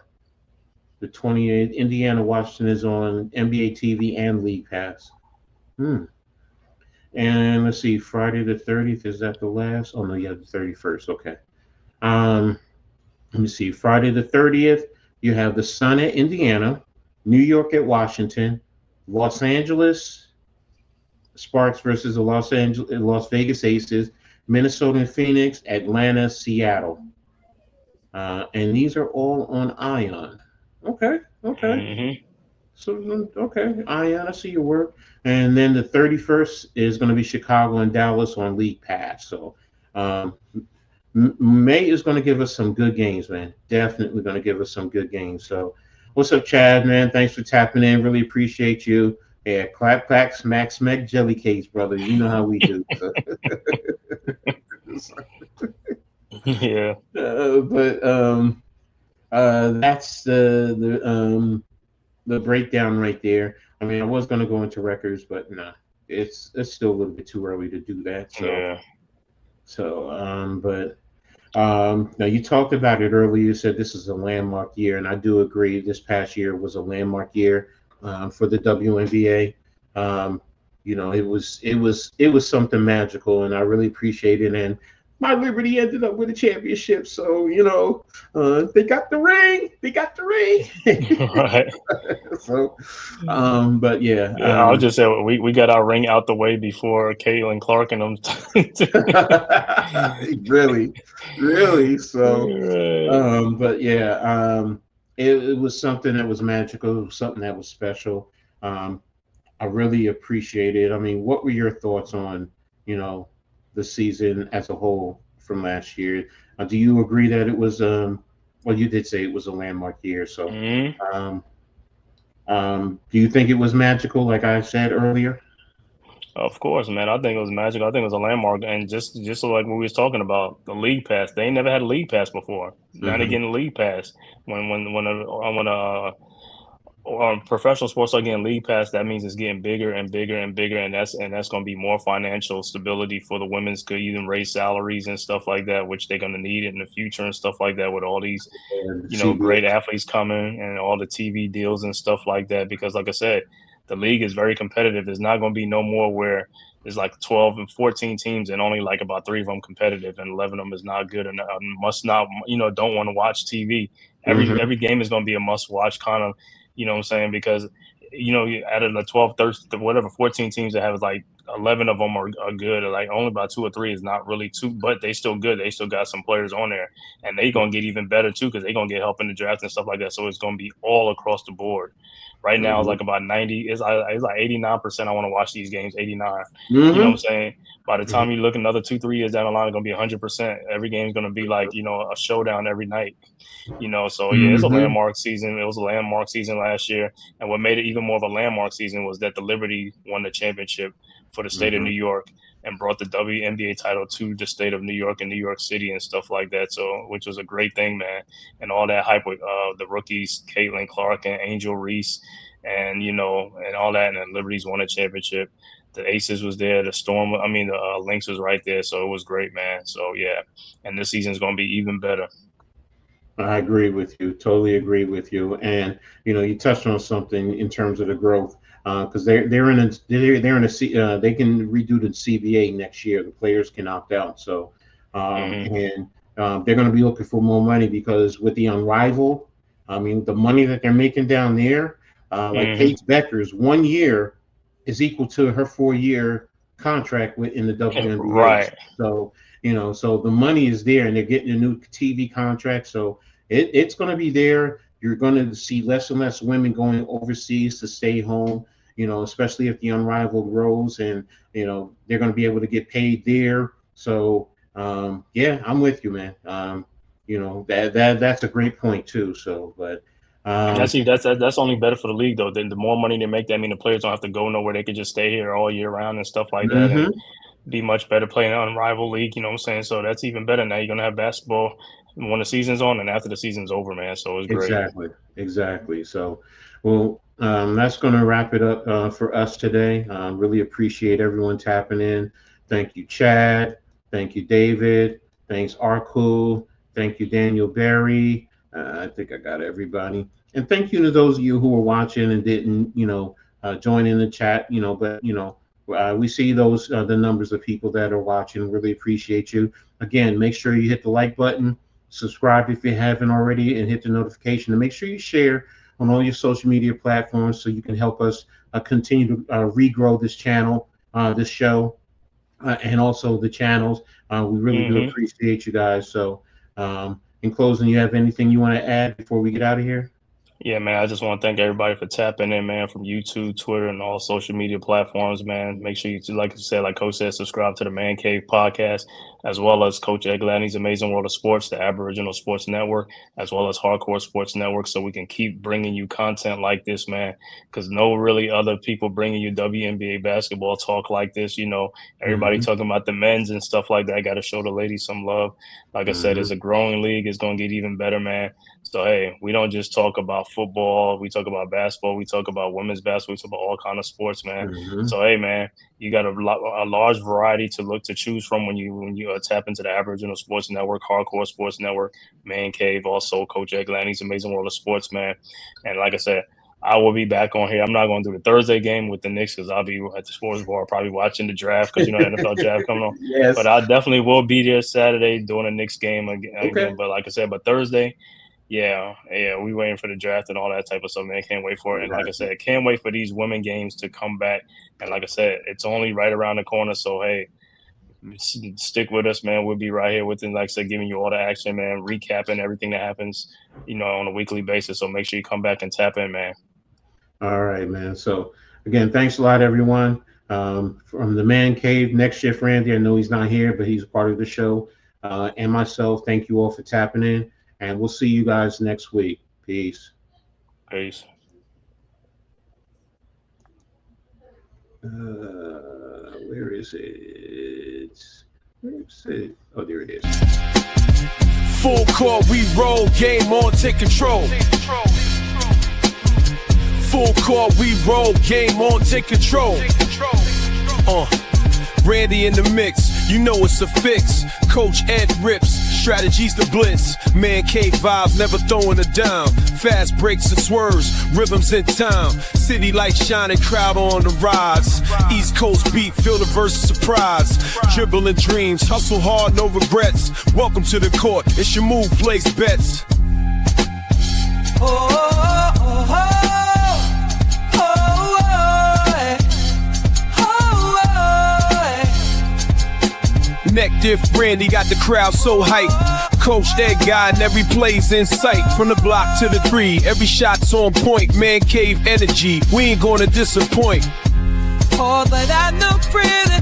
Speaker 1: The 28th, Indiana, Washington is on NBA TV and League Pass. And let's see, Friday the 30th, is that the last? Oh, no, yeah, the 31st. Okay. Let me see. Friday the 30th, you have the Sun at Indiana, New York at Washington, Los Angeles Sparks versus the Las Vegas Aces, Minnesota and Phoenix, Atlanta, Seattle. And these are all on Ion. Okay. So, okay, Ion, I see your work. And then the 31st is going to be Chicago and Dallas on League Pass. So May is going to give us some good games, man. Definitely going to give us some good games. So what's up, Chad, man? Thanks for tapping in. Really appreciate you. Yeah, clap, clap, smack, smack, jelly cakes, brother. You know how we do. So.
Speaker 4: Yeah.
Speaker 1: But that's the breakdown right there. I mean, I was going to go into records, but nah, it's still a little bit too early to do that. So,
Speaker 4: yeah.
Speaker 1: Now you talked about it earlier. You said this is a landmark year, and I do agree. This past year was a landmark year for the WNBA. It was something magical, and I really appreciate it. And my Liberty ended up with a championship, so they got the ring. They got the ring.
Speaker 4: Right.
Speaker 1: So, but yeah.
Speaker 4: I'll just say we got our ring out the way before Caitlin Clark and them.
Speaker 1: really. So, but yeah, it was something that was magical. It was something that was special. I really appreciate it. I mean, what were your thoughts on the season as a whole from last year? Do you agree that it was you did say it was a landmark year, so do you think it was magical like I said earlier?
Speaker 4: Of course, man. I think it was magical. I think it was a landmark, and just like we was talking about the league pass, they ain't never had a league pass before. Now they're getting a league pass. When professional sports are getting league pass, that means it's getting bigger and bigger and bigger, and that's going to be more financial stability for the women's, could even raise salaries and stuff like that, which they're going to need in the future and stuff like that with all these, great athletes coming and all the TV deals and stuff like that. Because like I said, the league is very competitive. There's not going to be no more where there's like 12 and 14 teams and only like about 3 of them competitive and 11 of them is not good and must not, don't want to watch TV. Every game is going to be a must watch kind of. You know what I'm saying? Because, out of the 12, 13, whatever, 14 teams that have like 11 of them are good. Like only about 2 or 3 is not really too, but they still good. They still got some players on there and they going to get even better too because they going to get help in the draft and stuff like that. So it's going to be all across the board. Right now, it's like about 90. It's like 89%. I want to watch these games. 89. You know what I'm saying? By the time you look another 2-3 years down the line, it's gonna be 100%. Every game's gonna be like a showdown every night. So yeah, it's a landmark season. It was a landmark season last year, and what made it even more of a landmark season was that the Liberty won the championship for the state of New York and brought the WNBA title to the state of New York and New York City and stuff like that. So, which was a great thing, man. And all that hype with the rookies, Caitlin Clark and Angel Reese, and and all that, and the Liberties won a championship. The Aces was there, the Storm. The Lynx was right there. So it was great, man. So yeah, and this season's gonna be even better.
Speaker 1: I agree with you. Totally agree with you. And you touched on something in terms of the growth. because they can redo the CBA next year. The players can opt out. So and they're going to be looking for more money because with the Unrivaled, I mean, the money that they're making down there, like Paige Becker's 1 year is equal to her 4-year contract in the WNBA.
Speaker 4: Right.
Speaker 1: So, so the money is there and they're getting a new TV contract. So it's going to be there. You're going to see less and less women going overseas to stay home, especially if the Unrivaled grows and, they're going to be able to get paid there. So, yeah, I'm with you, man. That's a great point too. So, but
Speaker 4: that's only better for the league though. Then the more money they make, that mean the players don't have to go nowhere. They could just stay here all year round and stuff like that, and be much better playing on rival league. You know what I'm saying? So that's even better. Now you're gonna have basketball when the season's on and after the season's over, man. So it's great.
Speaker 1: Exactly. So, well, that's gonna wrap it up for us today. Really appreciate everyone tapping in. Thank you, Chad. Thank you, David. Thanks, Arkul. Thank you, Daniel Berry. I think I got everybody. And thank you to those of you who were watching and didn't, join in the chat, but, we see those, the numbers of people that are watching. Really appreciate you. Again, make sure you hit the like button, subscribe if you haven't already, and hit the notification. And make sure you share on all your social media platforms so you can help us continue to regrow this channel, this show, and also the channels. We really do appreciate you guys. So, in closing, you have anything you want to add before we get out of here?
Speaker 4: Yeah, man, I just want to thank everybody for tapping in, man, from YouTube, Twitter, and all social media platforms, man. Make sure you, like you said, like Coach said, subscribe to the Man Cave podcast, as well as Coach Ed Gladney's Amazing World of Sports, the Aboriginal Sports Network, as well as Hardcore Sports Network, so we can keep bringing you content like this, man, because no really other people bringing you WNBA basketball talk like this. Everybody talking about the men's and stuff like that. I got to show the ladies some love. Like I said, it's a growing league. It's going to get even better, man. So, hey, we don't just talk about football. We talk about basketball. We talk about women's basketball. We talk about all kind of sports, man. So, hey, man, you got a large variety to choose from when you tap into the Aboriginal Sports Network, Hardcore Sports Network, Man Cave, also Coach Ed Gladney's Amazing World of Sports, man. And like I said, I will be back on here. I'm not going to do the Thursday game with the Knicks because I'll be at the sports bar probably watching the draft because, NFL draft coming on.
Speaker 1: Yes.
Speaker 4: But I definitely will be there Saturday doing the Knicks game again.
Speaker 1: Okay.
Speaker 4: But like I said, Thursday, yeah, we waiting for the draft and all that type of stuff, man. Can't wait for it. And like I said, can't wait for these women games to come back. And like I said, it's only right around the corner. So, hey, stick with us, man. We'll be right here within, like I said, giving you all the action, man, recapping everything that happens, on a weekly basis. So make sure you come back and tap in, man.
Speaker 1: All right, man. So, again, thanks a lot, everyone. From the Man Cave, Next Shift Randy, I know he's not here, but he's part of the show. And myself, thank you all for tapping in. And we'll see you guys next week. Peace.
Speaker 4: Peace.
Speaker 1: Where is it? Oh, there it is.
Speaker 2: Full court, we roll. Game on, take control. Full court, we roll. Game on, take control. Randy in the mix, you know it's a fix. Coach Ed rips, strategies to blitz. Man Cave vibes, never throwing it down. Fast breaks and swerves, rhythms in town. City lights shining, crowd on the rise. East Coast beat, feel the verse surprise. Dribbling dreams, hustle hard, no regrets. Welcome to the court, it's your move, place bets. Neck diff Randy got the crowd so hyped. Coach that guy and every play's in sight. From the block to the three, every shot's on point. Man Cave energy, we ain't gonna disappoint.
Speaker 3: All that I know, really,